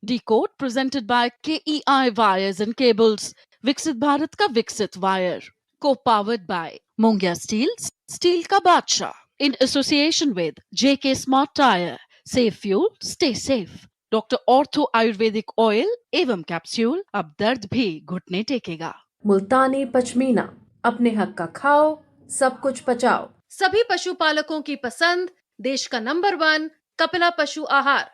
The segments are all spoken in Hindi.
Decode presented by KEI Wires and Cables. विकसित भारत का विकसित wire. Co-powered by Mongia Steel, Steel का बादशाह. In association with JK Smart Tire. Save fuel, stay safe. Doctor ortho Ayurvedic oil एवं कैप्सूल अब दर्द भी घुटने टेकेगा. मुल्तानी पश्मीना, अपने हक का खाओ, सब कुछ पचाओ. सभी पशुपालकों की पसंद, देश का नंबर 1 कपिला पशु आहार.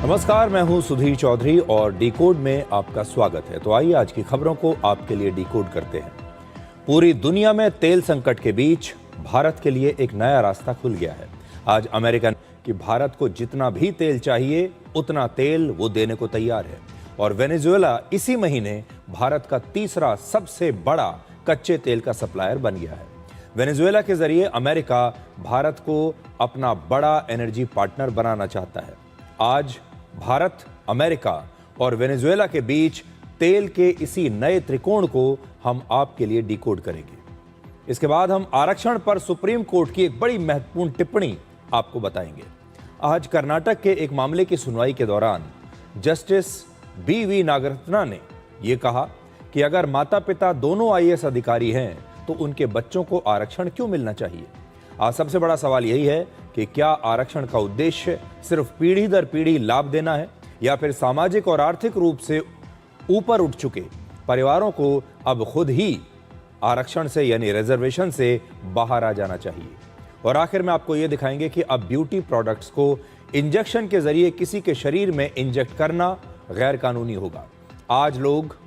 नमस्कार, मैं हूं सुधीर चौधरी और डिकोड में आपका स्वागत है। तो आइए आज की खबरों को आपके लिए डिकोड करते हैं। पूरी दुनिया में तेल संकट के बीच भारत के लिए एक नया रास्ता खुल गया है। आज अमेरिका कि भारत को जितना भी तेल चाहिए उतना तेल वो देने को तैयार है और वेनेजुएला इसी महीने भारत का तीसरा सबसे बड़ा कच्चे तेल का सप्लायर बन गया है। वेनेजुएला के जरिए अमेरिका भारत को अपना बड़ा एनर्जी पार्टनर बनाना चाहता है। आज भारत, अमेरिका और वेनेजुएला के बीच तेल के इसी नए त्रिकोण को हम आपके लिए डिकोड करेंगे। इसके बाद हम आरक्षण पर सुप्रीम कोर्ट की एक बड़ी महत्वपूर्ण टिप्पणी आपको बताएंगे। आज कर्नाटक के एक मामले की सुनवाई के दौरान जस्टिस BV नागरत्ना ने यह कहा कि अगर माता पिता दोनों IAS अधिकारी हैं तो उनके बच्चों को आरक्षण क्यों मिलना चाहिए। आज सबसे बड़ा सवाल यही है कि क्या आरक्षण का उद्देश्य सिर्फ पीढ़ी दर पीढ़ी लाभ देना है या फिर सामाजिक और आर्थिक रूप से ऊपर उठ चुके परिवारों को अब खुद ही आरक्षण से यानी रिजर्वेशन से बाहर आ जाना चाहिए। और आखिर में आपको यह दिखाएंगे कि अब ब्यूटी प्रोडक्ट्स को इंजेक्शन के जरिए किसी के शरीर में इंजेक्ट करना गैर कानूनी होगा। आज लोग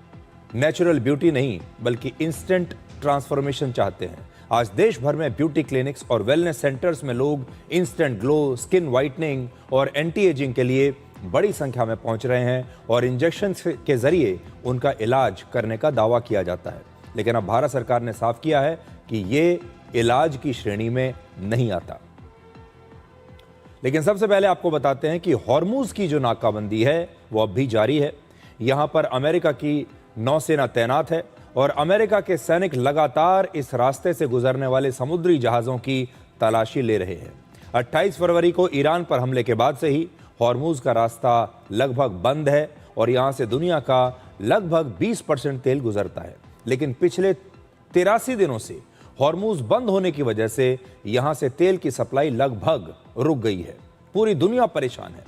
नेचुरल ब्यूटी नहीं बल्कि इंस्टेंट ट्रांसफॉर्मेशन चाहते हैं। आज देश भर में ब्यूटी क्लिनिक्स और वेलनेस सेंटर्स में लोग इंस्टेंट ग्लो, स्किन वाइटनिंग और एंटी एजिंग के लिए बड़ी संख्या में पहुंच रहे हैं और इंजेक्शन के जरिए उनका इलाज करने का दावा किया जाता है। लेकिन अब भारत सरकार ने साफ किया है कि ये इलाज की श्रेणी में नहीं आता। लेकिन सबसे पहले आपको बताते हैं कि हॉर्मुज की जो नाकाबंदी है वो अब भी जारी है। यहां पर अमेरिका की नौसेना तैनात है और अमेरिका के सैनिक लगातार इस रास्ते से गुजरने वाले समुद्री जहाज़ों की तलाशी ले रहे हैं। 28 फरवरी को ईरान पर हमले के बाद से ही हॉर्मुज का रास्ता लगभग बंद है और यहां से दुनिया का लगभग 20% तेल गुजरता है। लेकिन पिछले 83 दिनों से हॉर्मुज बंद होने की वजह से यहां से तेल की सप्लाई लगभग रुक गई है। पूरी दुनिया परेशान है।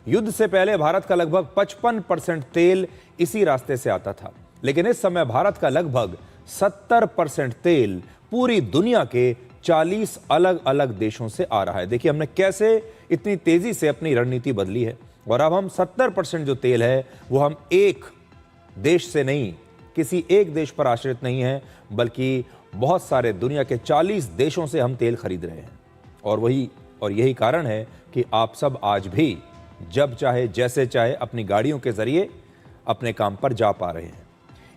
युद्ध से पहले भारत का लगभग 55% तेल इसी रास्ते से आता था, लेकिन इस समय भारत का लगभग 70% तेल पूरी दुनिया के 40 अलग अलग देशों से आ रहा है। देखिए हमने कैसे इतनी तेजी से अपनी रणनीति बदली है और अब हम 70% जो तेल है वो हम एक देश से नहीं, किसी एक देश पर आश्रित नहीं है, बल्कि बहुत सारे दुनिया के 40 देशों से हम तेल खरीद रहे हैं। और यही कारण है कि आप सब आज भी जब चाहे जैसे चाहे अपनी गाड़ियों के जरिए अपने काम पर जा पा रहे हैं।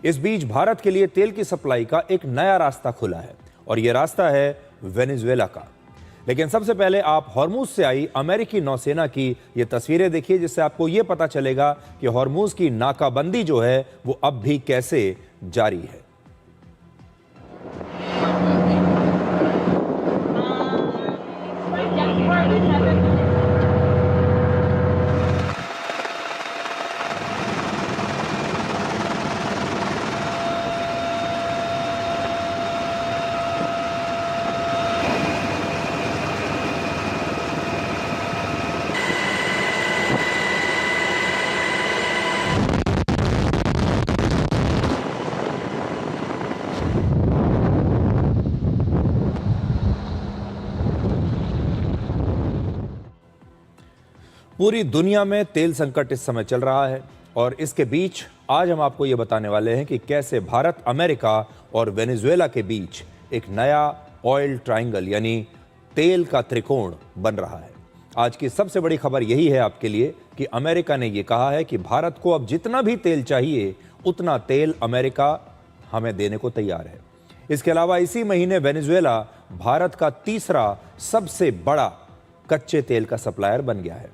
इस बीच भारत के लिए तेल की सप्लाई का एक नया रास्ता खुला है और यह रास्ता है वेनेजुएला का। लेकिन सबसे पहले आप हॉर्मुज से आई अमेरिकी नौसेना की ये तस्वीरें देखिए, जिससे आपको यह पता चलेगा कि हॉर्मुज की नाकाबंदी जो है वो अब भी कैसे जारी है। पूरी दुनिया में तेल संकट इस समय चल रहा है और इसके बीच आज हम आपको ये बताने वाले हैं कि कैसे भारत, अमेरिका और वेनेजुएला के बीच एक नया ऑयल ट्रायंगल यानी तेल का त्रिकोण बन रहा है। आज की सबसे बड़ी खबर यही है आपके लिए कि अमेरिका ने यह कहा है कि भारत को अब जितना भी तेल चाहिए उतना तेल अमेरिका हमें देने को तैयार है। इसके अलावा इसी महीने वेनेजुएला भारत का तीसरा सबसे बड़ा कच्चे तेल का सप्लायर बन गया है।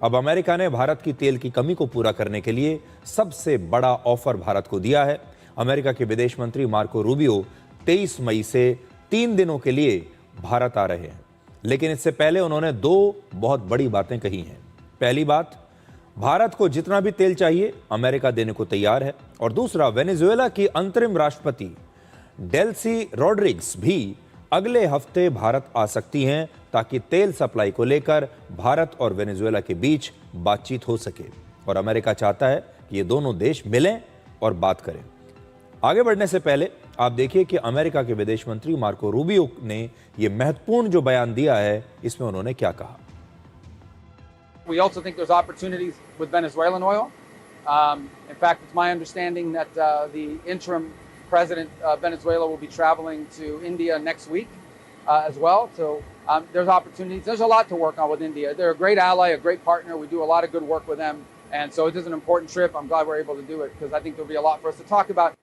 अब अमेरिका ने भारत की तेल की कमी को पूरा करने के लिए सबसे बड़ा ऑफर भारत को दिया है। अमेरिका के विदेश मंत्री मार्को रूबियो 23 मई से 3 दिनों के लिए भारत आ रहे हैं, लेकिन इससे पहले उन्होंने 2 बहुत बड़ी बातें कही हैं। पहली बात, भारत को जितना भी तेल चाहिए अमेरिका देने को तैयार है, और दूसरा, वेनेजुएला की अंतरिम राष्ट्रपति डेल्सी रोड्रिग्स भी अगले हफ्ते भारत आ सकती हैं ताकि तेल सप्लाई को लेकर भारत और वेनेजुएला के बीच बातचीत हो सके। और अमेरिका चाहता है कि ये दोनों देश मिलें और बात करें। आगे बढ़ने से पहले आप देखिए कि अमेरिका के विदेश मंत्री मार्को रूबियो ने ये महत्वपूर्ण जो बयान दिया है, इसमें उन्होंने क्या कहा। We also think there's opportunities with Venezuelan oil. In fact, it's my understanding that the interim president of Venezuela will be traveling to India next week as well. So there's opportunities. There's a lot to work on with India. They're a great ally, a great partner. We do a lot of good work with them. And so it is an important trip. I'm glad we're able to do it because I think there'll be a lot for us to talk about.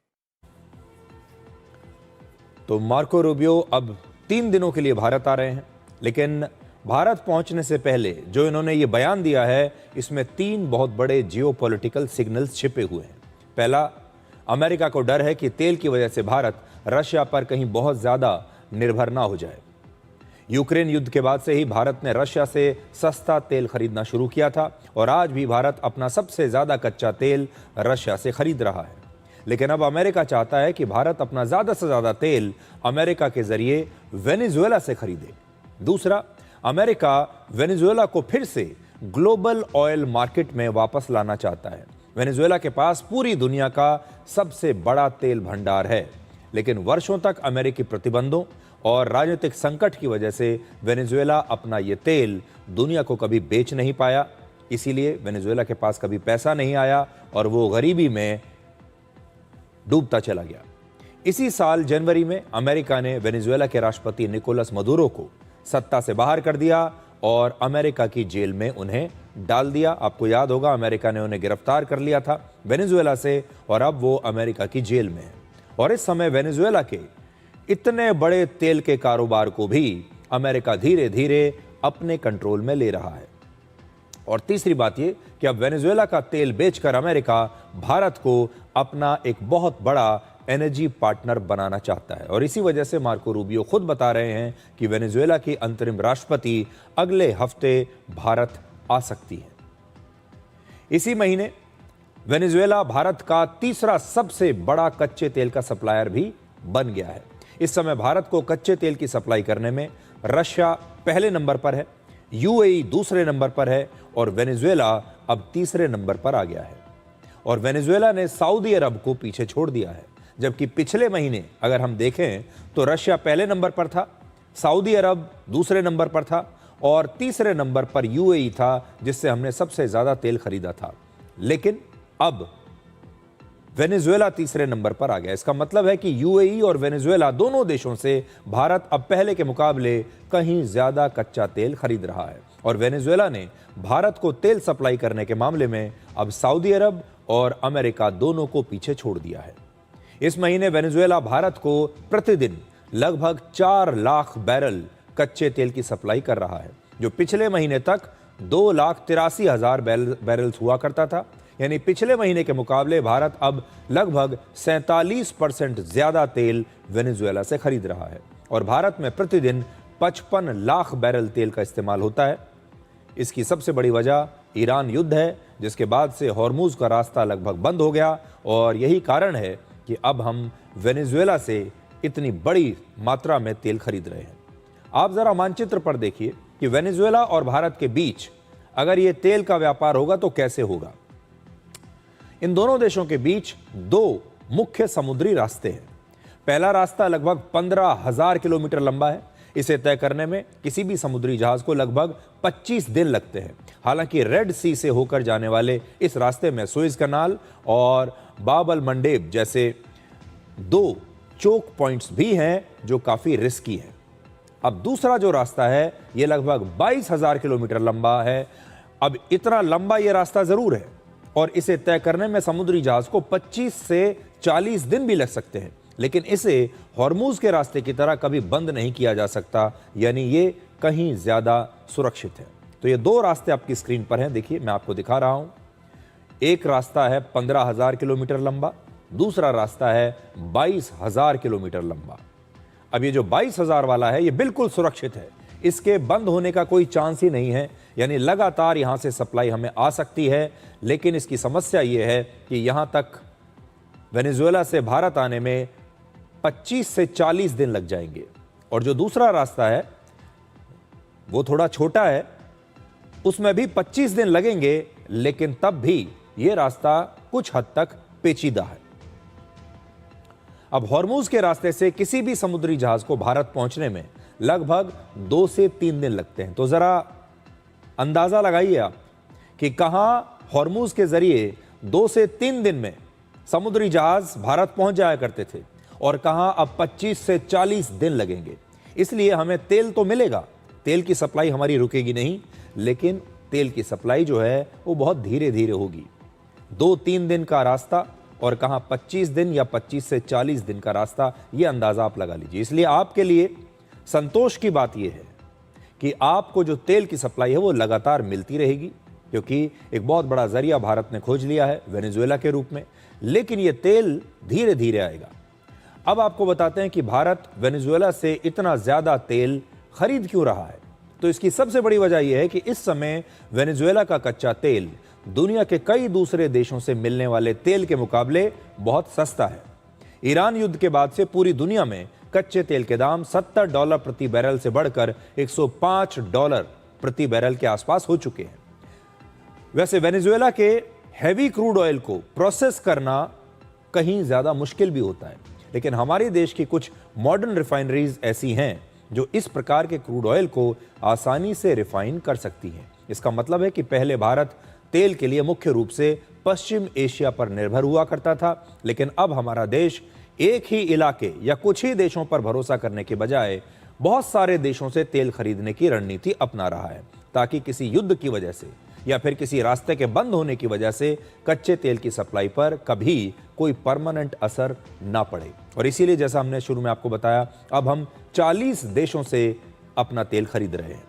तो मार्को रूबियो अब 3 दिनों के लिए भारत आ रहे हैं, लेकिन भारत पहुंचने से पहले जो इन्होंने ये बयान दिया है, इसमें 3 बहुत बड़े जियोपॉलिटिकल सिग्नल्स छिपे हुए हैं। पहला, अमेरिका को डर है कि तेल की वजह से भारत रशिया पर कहीं बहुत ज्यादा निर्भर ना हो जाए। यूक्रेन युद्ध के बाद से ही भारत ने रशिया से सस्ता तेल खरीदना शुरू किया था और आज भी भारत अपना सबसे ज्यादा कच्चा तेल रशिया से खरीद रहा है। लेकिन अब अमेरिका चाहता है कि भारत अपना ज्यादा से ज्यादा तेल अमेरिका के जरिए वेनेजुएला से खरीदे। दूसरा, अमेरिका वेनेजुएला को फिर से ग्लोबल ऑयल मार्केट में वापस लाना चाहता है। वेनेजुएला के पास पूरी दुनिया का सबसे बड़ा तेल भंडार है, लेकिन वर्षों तक अमेरिकी प्रतिबंधों और राजनीतिक संकट की वजह से वेनेजुएला अपना ये तेल दुनिया को कभी बेच नहीं पाया। इसीलिए वेनेजुएला के पास कभी पैसा नहीं आया और वो गरीबी में डूबता चला गया। इसी साल जनवरी में अमेरिका ने वेनेजुएला के राष्ट्रपति निकोलस मदुरो को सत्ता से बाहर कर दिया और अमेरिका की जेल में उन्हें डाल दिया। आपको याद होगा, अमेरिका ने उन्हें गिरफ्तार कर लिया था वेनेजुएला से और अब वो अमेरिका की जेल में है। और इस समय वेनेजुएला के इतने बड़े तेल के कारोबार को भी अमेरिका धीरे धीरे अपने कंट्रोल में ले रहा है। और तीसरी बात ये कि अब वेनेजुएला का तेल बेचकर अमेरिका भारत को अपना एक बहुत बड़ा एनर्जी पार्टनर बनाना चाहता है। और इसी वजह से मार्को रूबियो खुद बता रहे हैं कि वेनेजुएला की अंतरिम राष्ट्रपति अगले हफ्ते भारत आ सकती है। इसी महीने वेनेजुएला भारत का तीसरा सबसे बड़ा कच्चे तेल का सप्लायर भी बन गया है। इस समय भारत को कच्चे तेल की सप्लाई करने में रशिया पहले नंबर पर है, यूएई दूसरे नंबर पर है और वेनेजुएला अब तीसरे नंबर पर आ गया है। और वेनेजुएला ने सऊदी अरब को पीछे छोड़ दिया है, जबकि पिछले महीने अगर हम देखें तो रशिया पहले नंबर पर था, सऊदी अरब दूसरे नंबर पर था और तीसरे नंबर पर यूएई था, जिससे हमने सबसे ज्यादा तेल खरीदा था। लेकिन अब वेनेजुएला तीसरे नंबर पर आ गया। इसका मतलब है कि यूएई और वेनेजुएला दोनों देशों से भारत अब पहले के मुकाबले कहीं ज्यादा कच्चा तेल खरीद रहा है। और वेनेजुएला ने भारत को तेल सप्लाई करने के मामले में अब सऊदी अरब और अमेरिका दोनों को पीछे छोड़ दिया है। इस महीने वेनेजुएला भारत को प्रतिदिन लगभग 4 लाख बैरल कच्चे तेल की सप्लाई कर रहा है, जो पिछले महीने तक 2,83,000 बैरल्स हुआ करता था। यानी पिछले महीने के मुकाबले भारत अब लगभग 47% ज्यादा तेल वेनेजुएला से खरीद रहा है और भारत में प्रतिदिन 55 लाख बैरल तेल का इस्तेमाल होता है। इसकी सबसे बड़ी वजह ईरान युद्ध है, जिसके बाद से हॉर्मुज का रास्ता लगभग बंद हो गया और यही कारण है कि अब हम वेनेजुएला से इतनी बड़ी मात्रा में तेल खरीद रहे हैं। आप जरा मानचित्र पर देखिए कि वेनेजुएला और भारत के बीच अगर ये तेल का व्यापार होगा तो कैसे होगा। इन दोनों देशों के बीच 2 मुख्य समुद्री रास्ते हैं। पहला रास्ता लगभग 15,000 किलोमीटर लंबा है। इसे तय करने में किसी भी समुद्री जहाज को लगभग 25 दिन लगते हैं। हालांकि रेड सी से होकर जाने वाले इस रास्ते में सुएज कनाल और बाब अल मंडेब जैसे 2 चोक पॉइंट्स भी हैं जो काफी रिस्की हैं। अब दूसरा जो रास्ता है ये लगभग 22,000 किलोमीटर लंबा है। अब इतना लंबा ये रास्ता जरूर है और इसे तय करने में समुद्री जहाज को 25 से 40 दिन भी लग सकते हैं, लेकिन इसे हॉर्मूज के रास्ते की तरह कभी बंद नहीं किया जा सकता, यानी ये कहीं ज्यादा सुरक्षित है। तो ये दो रास्ते आपकी स्क्रीन पर हैं, देखिए मैं आपको दिखा रहा हूं। एक रास्ता है 15,000 किलोमीटर लंबा, दूसरा रास्ता है 22,000 किलोमीटर लंबा। अब ये जो 22,000 वाला है ये बिल्कुल सुरक्षित है, इसके बंद होने का कोई चांस ही नहीं है, यानी लगातार यहां से सप्लाई हमें आ सकती है। लेकिन इसकी समस्या ये है कि यहां तक वेनेजुएला से भारत आने में 25 से 40 दिन लग जाएंगे। और जो दूसरा रास्ता है वो थोड़ा छोटा है, उसमें भी 25 दिन लगेंगे, लेकिन तब भी यह रास्ता कुछ हद तक पेचीदा है। अब हॉर्मूज के रास्ते से किसी भी समुद्री जहाज को भारत पहुंचने में लगभग 2 से 3 दिन लगते हैं। तो जरा अंदाजा लगाइए आप कि कहां हॉर्मूज के जरिए 2 से 3 दिन में समुद्री जहाज भारत पहुंच जाया करते थे और कहां अब 25 से 40 दिन लगेंगे। इसलिए हमें तेल तो मिलेगा, तेल की सप्लाई हमारी रुकेगी नहीं, लेकिन तेल की सप्लाई जो है वो बहुत धीरे धीरे होगी। 2-3 दिन का रास्ता और कहां 25 दिन या 25 से 40 दिन का रास्ता, ये अंदाजा आप लगा लीजिए। इसलिए आपके लिए संतोष की बात यह है कि आपको जो तेल की सप्लाई है वो लगातार मिलती रहेगी, क्योंकि एक बहुत बड़ा जरिया भारत ने खोज लिया है वेनेजुएला के रूप में। लेकिन ये तेल धीरे धीरे आएगा। अब आपको बताते हैं कि भारत वेनेजुएला से इतना ज्यादा तेल खरीद क्यों रहा है। तो इसकी सबसे बड़ी वजह यह है कि इस समय वेनेजुएला का कच्चा तेल दुनिया के कई दूसरे देशों से मिलने वाले तेल के मुकाबले बहुत सस्ता है। ईरान युद्ध के बाद से पूरी दुनिया में कच्चे तेल के दाम $70 प्रति बैरल से बढ़कर $105 प्रति बैरल के आसपास हो चुके हैं। वैसे वेनेजुएला के हैवी क्रूड ऑयल को प्रोसेस करना कहीं ज्यादा मुश्किल भी होता है, लेकिन हमारे देश की कुछ मॉडर्न रिफाइनरीज ऐसी हैं जो इस प्रकार के क्रूड ऑयल को आसानी से रिफाइन कर सकती हैं। इसका मतलब है कि पहले भारत तेल के लिए मुख्य रूप से पश्चिम एशिया पर निर्भर हुआ करता था, लेकिन अब हमारा देश एक ही इलाके या कुछ ही देशों पर भरोसा करने के बजाय बहुत सारे देशों से तेल खरीदने की रणनीति अपना रहा है, ताकि किसी युद्ध की वजह से या फिर किसी रास्ते के बंद होने की वजह से कच्चे तेल की सप्लाई पर कभी कोई परमानेंट असर ना पड़े। और इसीलिए जैसा हमने शुरू में आपको बताया, अब हम 40 देशों से अपना तेल खरीद रहे हैं।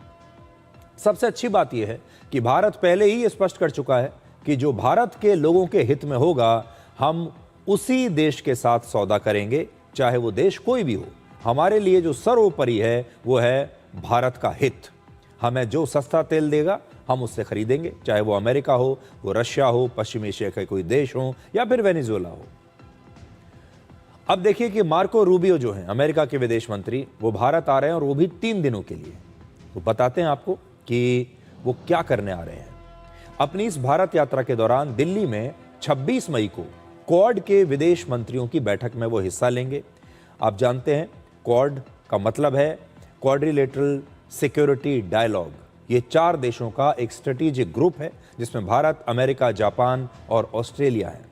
सबसे अच्छी बात यह है कि भारत पहले ही स्पष्ट कर चुका है कि जो भारत के लोगों के हित में होगा, हम उसी देश के साथ सौदा करेंगे, चाहे वो देश कोई भी हो। हमारे लिए जो सर्वोपरि है वो है भारत का हित। हमें जो सस्ता तेल देगा हम उससे खरीदेंगे, चाहे वो अमेरिका हो, वो रशिया हो, पश्चिम एशिया का कोई देश हो या फिर वेनेजुएला हो। अब देखिए कि मार्को रूबियो जो हैं अमेरिका के विदेश मंत्री, वो भारत आ रहे हैं और वो भी 3 दिनों के लिए। तो बताते हैं आपको कि वो क्या करने आ रहे हैं। अपनी इस भारत यात्रा के दौरान दिल्ली में 26 मई को क्वाड के विदेश मंत्रियों की बैठक में वो हिस्सा लेंगे। आप जानते हैं क्वाड का मतलब है क्वाड्रिलेटरल सिक्योरिटी डायलॉग। ये 4 देशों का एक स्ट्रेटेजिक ग्रुप है जिसमें भारत, अमेरिका, जापान और ऑस्ट्रेलिया है।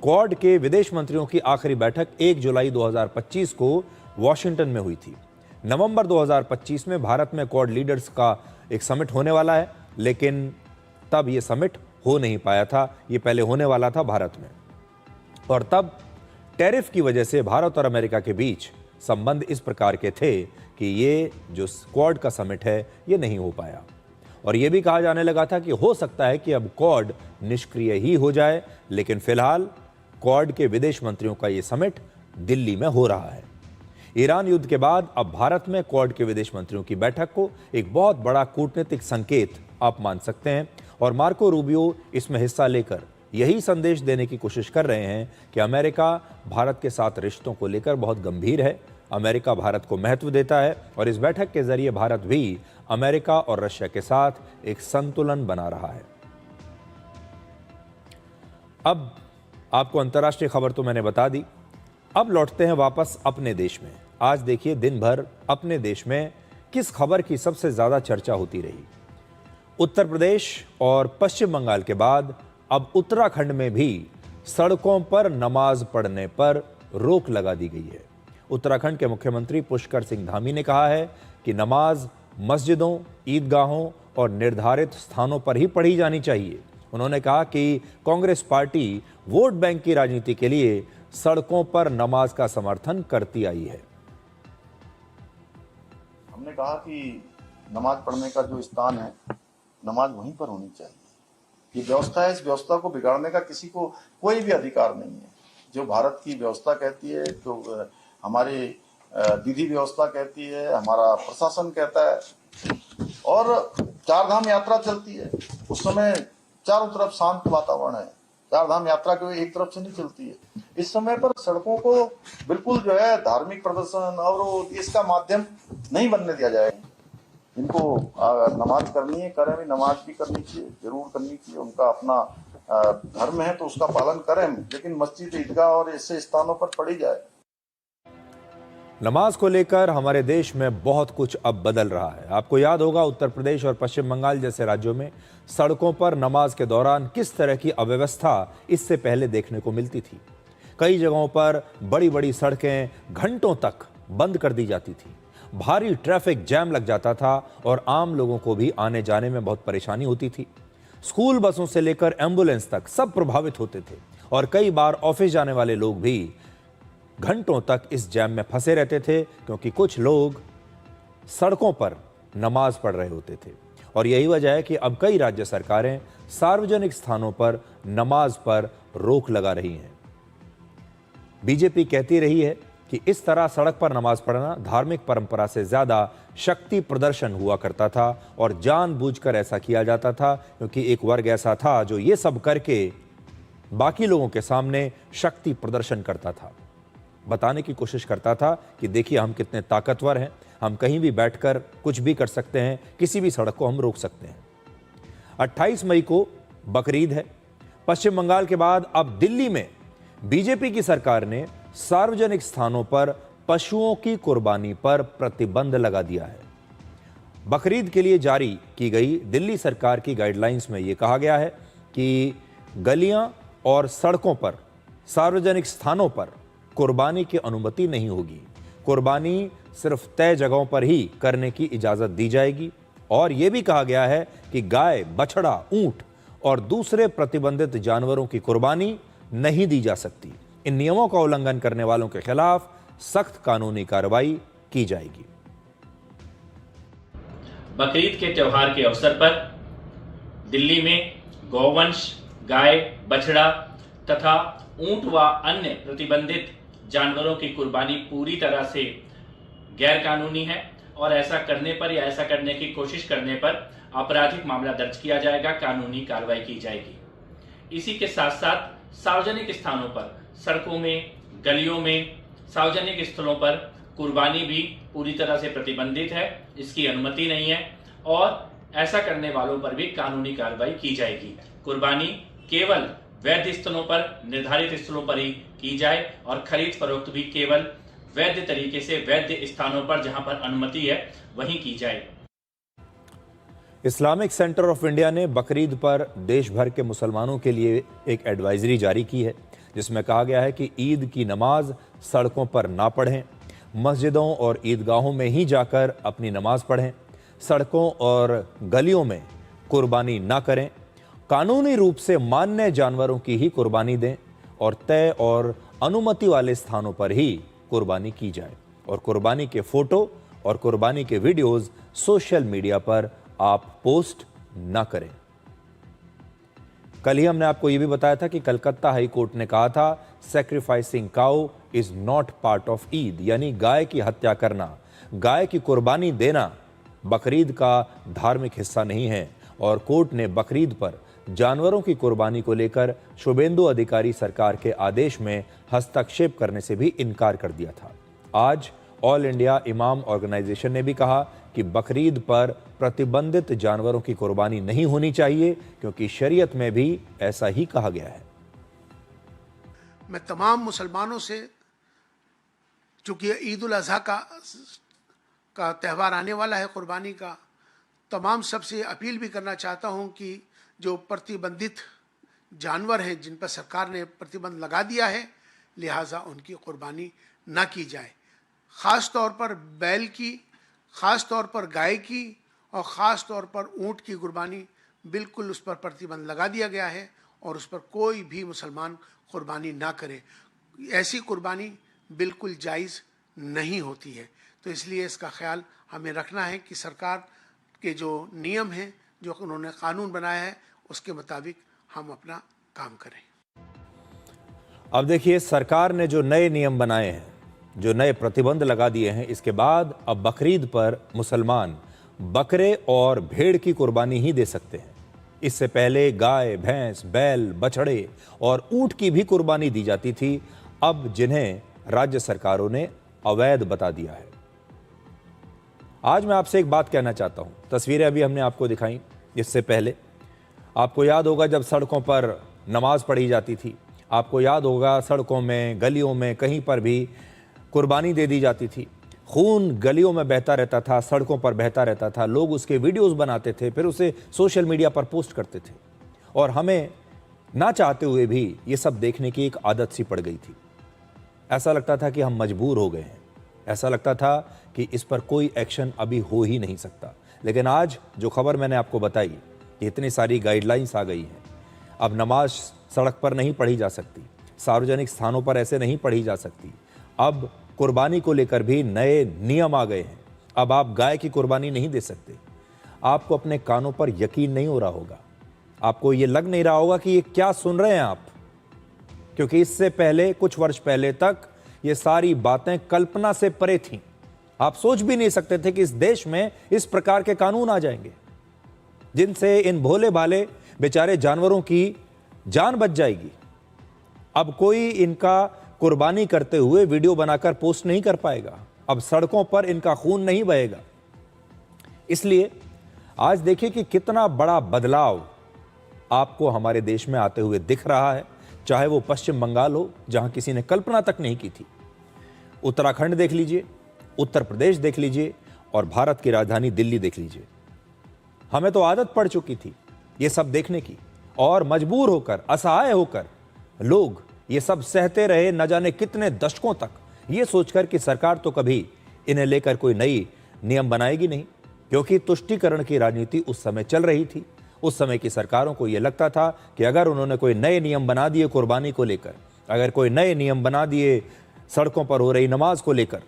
क्वाड के विदेश मंत्रियों की आखिरी बैठक 1 जुलाई 2025 को वॉशिंगटन में हुई थी। नवंबर 2025 में भारत में क्वाड लीडर्स का एक समिट होने वाला है, लेकिन तब ये समिट हो नहीं पाया था। ये पहले होने वाला था भारत में, और तब टैरिफ की वजह से भारत और अमेरिका के बीच संबंध इस प्रकार के थे कि ये जो क्वाड का समिट है ये नहीं हो पाया। और ये भी कहा जाने लगा था कि हो सकता है कि अब क्वाड निष्क्रिय ही हो जाए, लेकिन फिलहाल क्वाड के विदेश मंत्रियों का ये समिट दिल्ली में हो रहा है। ईरान युद्ध के बाद अब भारत में क्वाड के विदेश मंत्रियों की बैठक को एक बहुत बड़ा कूटनीतिक संकेत आप मान सकते हैं, और मार्को रूबियो इसमें हिस्सा लेकर यही संदेश देने की कोशिश कर रहे हैं कि अमेरिका भारत के साथ रिश्तों को लेकर बहुत गंभीर है, अमेरिका भारत को महत्व देता है, और इस बैठक के जरिए भारत भी अमेरिका और रशिया के साथ एक संतुलन बना रहा है। अब आपको अंतर्राष्ट्रीय खबर तो मैंने बता दी, अब लौटते हैं वापस अपने देश में। आज देखिए दिन भर अपने देश में किस खबर की सबसे ज्यादा चर्चा होती रही। उत्तर प्रदेश और पश्चिम बंगाल के बाद अब उत्तराखंड में भी सड़कों पर नमाज पढ़ने पर रोक लगा दी गई है। उत्तराखंड के मुख्यमंत्री पुष्कर सिंह धामी ने कहा है कि नमाज मस्जिदों, ईदगाहों और निर्धारित स्थानों पर ही पढ़ी जानी चाहिए। उन्होंने कहा कि कांग्रेस पार्टी वोट बैंक की राजनीति के लिए सड़कों पर नमाज का समर्थन करती आई है। हमने कहा कि नमाज पढ़ने का जो स्थान है, नमाज वहीं पर होनी चाहिए। ये व्यवस्था है, इस व्यवस्था को बिगाड़ने का किसी को कोई भी अधिकार नहीं है। जो भारत की व्यवस्था कहती है, जो हमारी विधि व्यवस्था कहती है, हमारा प्रशासन कहता है, और चार धाम यात्रा चलती है, उस समय चारों तरफ शांत वातावरण है। चार धाम यात्रा कोई एक तरफ से नहीं चलती है। इस समय पर सड़कों को बिल्कुल जो है धार्मिक प्रदर्शन और इसका माध्यम नहीं बनने दिया जाएगा। इनको नमाज करनी है, करें भी, नमाज भी करनी चाहिए, जरूर करनी चाहिए। उनका अपना धर्म है तो उसका पालन करें, लेकिन मस्जिद, ईदगाह और ऐसे स्थानों पर पढ़ी जाए। नमाज को लेकर हमारे देश में बहुत कुछ अब बदल रहा है। आपको याद होगा, उत्तर प्रदेश और पश्चिम बंगाल जैसे राज्यों में सड़कों पर नमाज के दौरान किस तरह की अव्यवस्था इससे पहले देखने को मिलती थी। कई जगहों पर बड़ी बड़ी सड़कें घंटों तक बंद कर दी जाती थी, भारी ट्रैफिक जैम लग जाता था और आम लोगों को भी आने जाने में बहुत परेशानी होती थी। स्कूल बसों से लेकर एम्बुलेंस तक सब प्रभावित होते थे और कई बार ऑफिस जाने वाले लोग भी घंटों तक इस जैम में फंसे रहते थे, क्योंकि कुछ लोग सड़कों पर नमाज पढ़ रहे होते थे। और यही वजह है कि अब कई राज्य सरकारें सार्वजनिक स्थानों पर नमाज पर रोक लगा रही हैं। बीजेपी कहती रही है कि इस तरह सड़क पर नमाज पढ़ना धार्मिक परंपरा से ज्यादा शक्ति प्रदर्शन हुआ करता था और जानबूझकर ऐसा किया जाता था, क्योंकि एक वर्ग ऐसा था जो ये सब करके बाकी लोगों के सामने शक्ति प्रदर्शन करता था, बताने की कोशिश करता था कि देखिए हम कितने ताकतवर हैं, हम कहीं भी बैठकर कुछ भी कर सकते हैं, किसी भी सड़क को हम रोक सकते हैं। 28 मई को बकरीद है। पश्चिम बंगाल के बाद अब दिल्ली में बीजेपी की सरकार ने सार्वजनिक स्थानों पर पशुओं की कुर्बानी पर प्रतिबंध लगा दिया है। बकरीद के लिए जारी की गई दिल्ली सरकार की गाइडलाइंस में यह कहा गया है कि गलियां और सड़कों पर, सार्वजनिक स्थानों पर कुर्बानी की अनुमति नहीं होगी। कुर्बानी सिर्फ तय जगहों पर ही करने की इजाजत दी जाएगी। और यह भी कहा गया है कि गाय, बछड़ा, ऊंट और दूसरे प्रतिबंधित जानवरों की कुर्बानी नहीं दी जा सकती। इन नियमों का उल्लंघन करने वालों के खिलाफ सख्त कानूनी कार्रवाई की जाएगी। बकरीद के त्योहार के अवसर पर दिल्ली में गौवंश, गाय, बछड़ा तथा ऊंट व अन्य प्रतिबंधित जानवरों की कुर्बानी पूरी तरह से गैर कानूनी है और ऐसा करने पर या ऐसा करने की कोशिश करने पर आपराधिक मामला दर्ज किया जाएगा, कानूनी कार्रवाई की जाएगी। इसी के साथ साथ सार्वजनिक स्थानों पर, सड़कों में, गलियों में, सार्वजनिक स्थलों पर कुर्बानी भी पूरी तरह से प्रतिबंधित है, इसकी अनुमति नहीं है और ऐसा करने वालों पर भी कानूनी कार्रवाई की जाएगी। कुर्बानी केवल वैध स्थलों पर, निर्धारित स्थलों पर ही की जाए और खरीद फरोख्त भी केवल वैध तरीके से, वैध स्थानों पर जहां पर अनुमति है वहीं की जाए। इस्लामिक सेंटर ऑफ इंडिया ने बकरीद पर देश भर के मुसलमानों के लिए एक एडवाइजरी जारी की है, जिसमें कहा गया है कि ईद की नमाज सड़कों पर ना पढ़ें, मस्जिदों और ईदगाहों में ही जाकर अपनी नमाज पढ़ें, सड़कों और गलियों में कुर्बानी ना करें, कानूनी रूप से मान्य जानवरों की ही कुर्बानी दें और तय और अनुमति वाले स्थानों पर ही कुर्बानी की जाए और कुर्बानी के फोटो और कुर्बानी के वीडियोस सोशल मीडिया पर आप पोस्ट ना करें। कल ही हमने आपको यह भी बताया था कि कलकत्ता हाई कोर्ट ने कहा था sacrificing cow is not part of Eid, यानी गाय की हत्या करना, गाय की कुर्बानी देना बकरीद का धार्मिक हिस्सा नहीं है। और कोर्ट ने बकरीद पर जानवरों की कुर्बानी को लेकर शुभेंदु अधिकारी सरकार के आदेश में हस्तक्षेप करने से भी इनकार कर दिया था। आज ऑल इंडिया इमाम ऑर्गेनाइजेशन ने भी कहा कि बकरीद पर प्रतिबंधित जानवरों की कुर्बानी नहीं होनी चाहिए, क्योंकि शरीयत में भी ऐसा ही कहा गया है। मैं तमाम मुसलमानों से, चूंकि ईद उल अजहा का त्यौहार आने वाला है, कुर्बानी का, तमाम सबसे अपील भी करना चाहता हूं कि जो प्रतिबंधित जानवर हैं जिन पर सरकार ने प्रतिबंध लगा दिया है, लिहाजा उनकी कुर्बानी ना की जाए। ख़ास तौर पर बैल की, ख़ास तौर पर गाय की और ख़ास तौर पर ऊँट की कुर्बानी, बिल्कुल उस पर प्रतिबंध लगा दिया गया है और उस पर कोई भी मुसलमान कुर्बानी ना करे। ऐसी कुर्बानी बिल्कुल जायज़ नहीं होती है। तो इसलिए इसका ख्याल हमें रखना है कि सरकार के जो नियम हैं, जो उन्होंने कानून बनाया है, उसके मुताबिक हम अपना काम करें। अब देखिए, सरकार ने जो नए नियम बनाए हैं, जो नए प्रतिबंध लगा दिए हैं, इसके बाद अब बकरीद पर मुसलमान बकरे और भेड़ की कुर्बानी ही दे सकते हैं। इससे पहले गाय, भैंस, बैल, बछड़े और ऊंट की भी कुर्बानी दी जाती थी, अब जिन्हें राज्य सरकारों ने अवैध बता दिया है। आज मैं आपसे एक बात कहना चाहता हूं। तस्वीरें अभी हमने आपको दिखाई। इससे पहले आपको याद होगा जब सड़कों पर नमाज पढ़ी जाती थी, आपको याद होगा सड़कों में, गलियों में कहीं पर भी कुर्बानी दे दी जाती थी। खून गलियों में बहता रहता था, सड़कों पर बहता रहता था, लोग उसके वीडियोस बनाते थे, फिर उसे सोशल मीडिया पर पोस्ट करते थे और हमें ना चाहते हुए भी ये सब देखने की एक आदत सी पड़ गई थी। ऐसा लगता था कि हम मजबूर हो गए हैं, ऐसा लगता था कि इस पर कोई एक्शन अभी हो ही नहीं सकता। लेकिन आज जो खबर मैंने आपको बताई कि इतनी सारी गाइडलाइंस आ गई हैं, अब नमाज सड़क पर नहीं पढ़ी जा सकती, सार्वजनिक स्थानों पर ऐसे नहीं पढ़ी जा सकती। अब कुर्बानी को लेकर भी नए नियम आ गए हैं। अब आप गाय की कुर्बानी नहीं दे सकते। आपको अपने कानों पर यकीन नहीं हो रहा होगा, आपको ये लग नहीं रहा होगा कि ये क्या सुन रहे हैं आप, क्योंकि इससे पहले, कुछ वर्ष पहले तक ये सारी बातें कल्पना से परे थीं। आप सोच भी नहीं सकते थे कि इस देश में इस प्रकार के कानून आ जाएंगे जिनसे इन भोले भाले बेचारे जानवरों की जान बच जाएगी। अब कोई इनका कुर्बानी करते हुए वीडियो बनाकर पोस्ट नहीं कर पाएगा, अब सड़कों पर इनका खून नहीं बहेगा। इसलिए आज देखिए कि कितना बड़ा बदलाव आपको हमारे देश में आते हुए दिख रहा है, चाहे वो पश्चिम बंगाल हो जहां किसी ने कल्पना तक नहीं की थी, उत्तराखंड देख लीजिए, उत्तर प्रदेश देख लीजिए और भारत की राजधानी दिल्ली देख लीजिए। हमें तो आदत पड़ चुकी थी ये सब देखने की और मजबूर होकर, असहाय होकर लोग ये सब सहते रहे न जाने कितने दशकों तक, ये सोचकर कि सरकार तो कभी इन्हें लेकर कोई नई नियम बनाएगी नहीं, क्योंकि तुष्टीकरण की राजनीति उस समय चल रही थी। उस समय की सरकारों को यह लगता था कि अगर उन्होंने कोई नए नियम बना दिए कुर्बानी को लेकर, अगर कोई नए नियम बना दिए सड़कों पर हो रही नमाज को लेकर,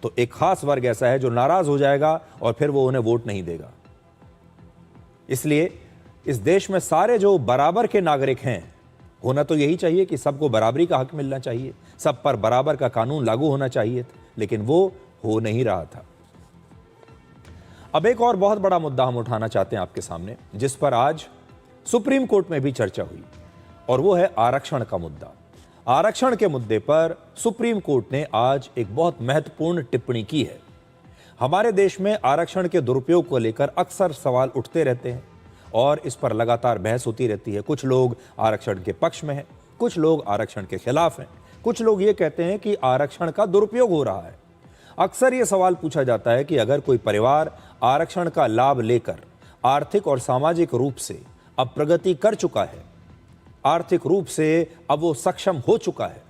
तो एक खास वर्ग ऐसा है जो नाराज हो जाएगा और फिर वो उन्हें वोट नहीं देगा। इसलिए इस देश में सारे जो बराबर के नागरिक हैं, होना तो यही चाहिए कि सबको बराबरी का हक मिलना चाहिए, सब पर बराबर का कानून लागू होना चाहिए, लेकिन वो हो नहीं रहा था। अब एक और बहुत बड़ा मुद्दा हम उठाना चाहते हैं आपके सामने, जिस पर आज सुप्रीम कोर्ट में भी चर्चा हुई, और वो है आरक्षण का मुद्दा। आरक्षण के मुद्दे पर सुप्रीम कोर्ट ने आज एक बहुत महत्वपूर्ण टिप्पणी की है। हमारे देश में आरक्षण के दुरुपयोग को लेकर अक्सर सवाल उठते रहते हैं और इस पर लगातार बहस होती रहती है। कुछ लोग आरक्षण के पक्ष में हैं, कुछ लोग आरक्षण के खिलाफ हैं, कुछ लोग ये कहते हैं कि आरक्षण का दुरुपयोग हो रहा है। अक्सर ये सवाल पूछा जाता है कि अगर कोई परिवार आरक्षण का लाभ लेकर आर्थिक और सामाजिक रूप से अब प्रगति कर चुका है, आर्थिक रूप से अब वो सक्षम हो चुका है,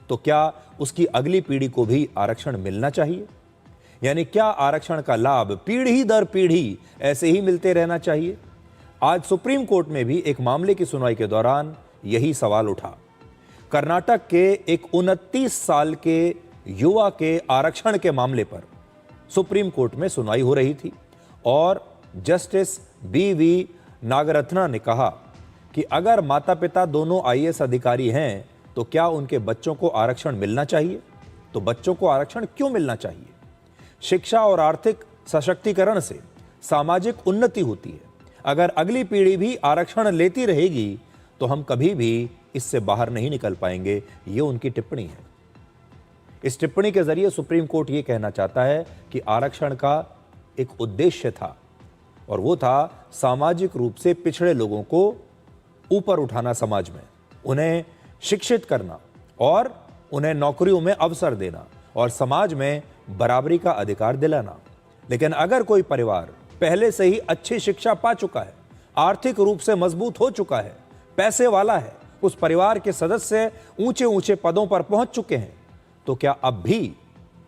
तो क्या उसकी अगली पीढ़ी को भी आरक्षण मिलना चाहिए? यानी क्या आरक्षण का लाभ पीढ़ी दर पीढ़ी ऐसे ही मिलते रहना चाहिए? आज सुप्रीम कोर्ट में भी एक मामले की सुनवाई के दौरान यही सवाल उठा। कर्नाटक के एक 29 साल के युवा के आरक्षण के मामले पर सुप्रीम कोर्ट में सुनवाई हो रही थी और जस्टिस बी.वी. नागरत्ना ने कहा कि अगर माता पिता दोनों आईएएस अधिकारी हैं तो क्या उनके बच्चों को आरक्षण मिलना चाहिए? तो बच्चों को आरक्षण क्यों मिलना चाहिए? शिक्षा और आर्थिक सशक्तिकरण से सामाजिक उन्नति होती है। अगर अगली पीढ़ी भी आरक्षण लेती रहेगी तो हम कभी भी इससे बाहर नहीं निकल पाएंगे, ये उनकी टिप्पणी है। इस टिप्पणी के जरिए सुप्रीम कोर्ट ये कहना चाहता है कि आरक्षण का एक उद्देश्य था और वो था सामाजिक रूप से पिछड़े लोगों को ऊपर उठाना, समाज में उन्हें शिक्षित करना और उन्हें नौकरियों में अवसर देना और समाज में बराबरी का अधिकार दिलाना। लेकिन अगर कोई परिवार पहले से ही अच्छी शिक्षा पा चुका है, आर्थिक रूप से मजबूत हो चुका है, पैसे वाला है, उस परिवार के सदस्य ऊंचे ऊंचे पदों पर पहुंच चुके हैं, तो क्या अब भी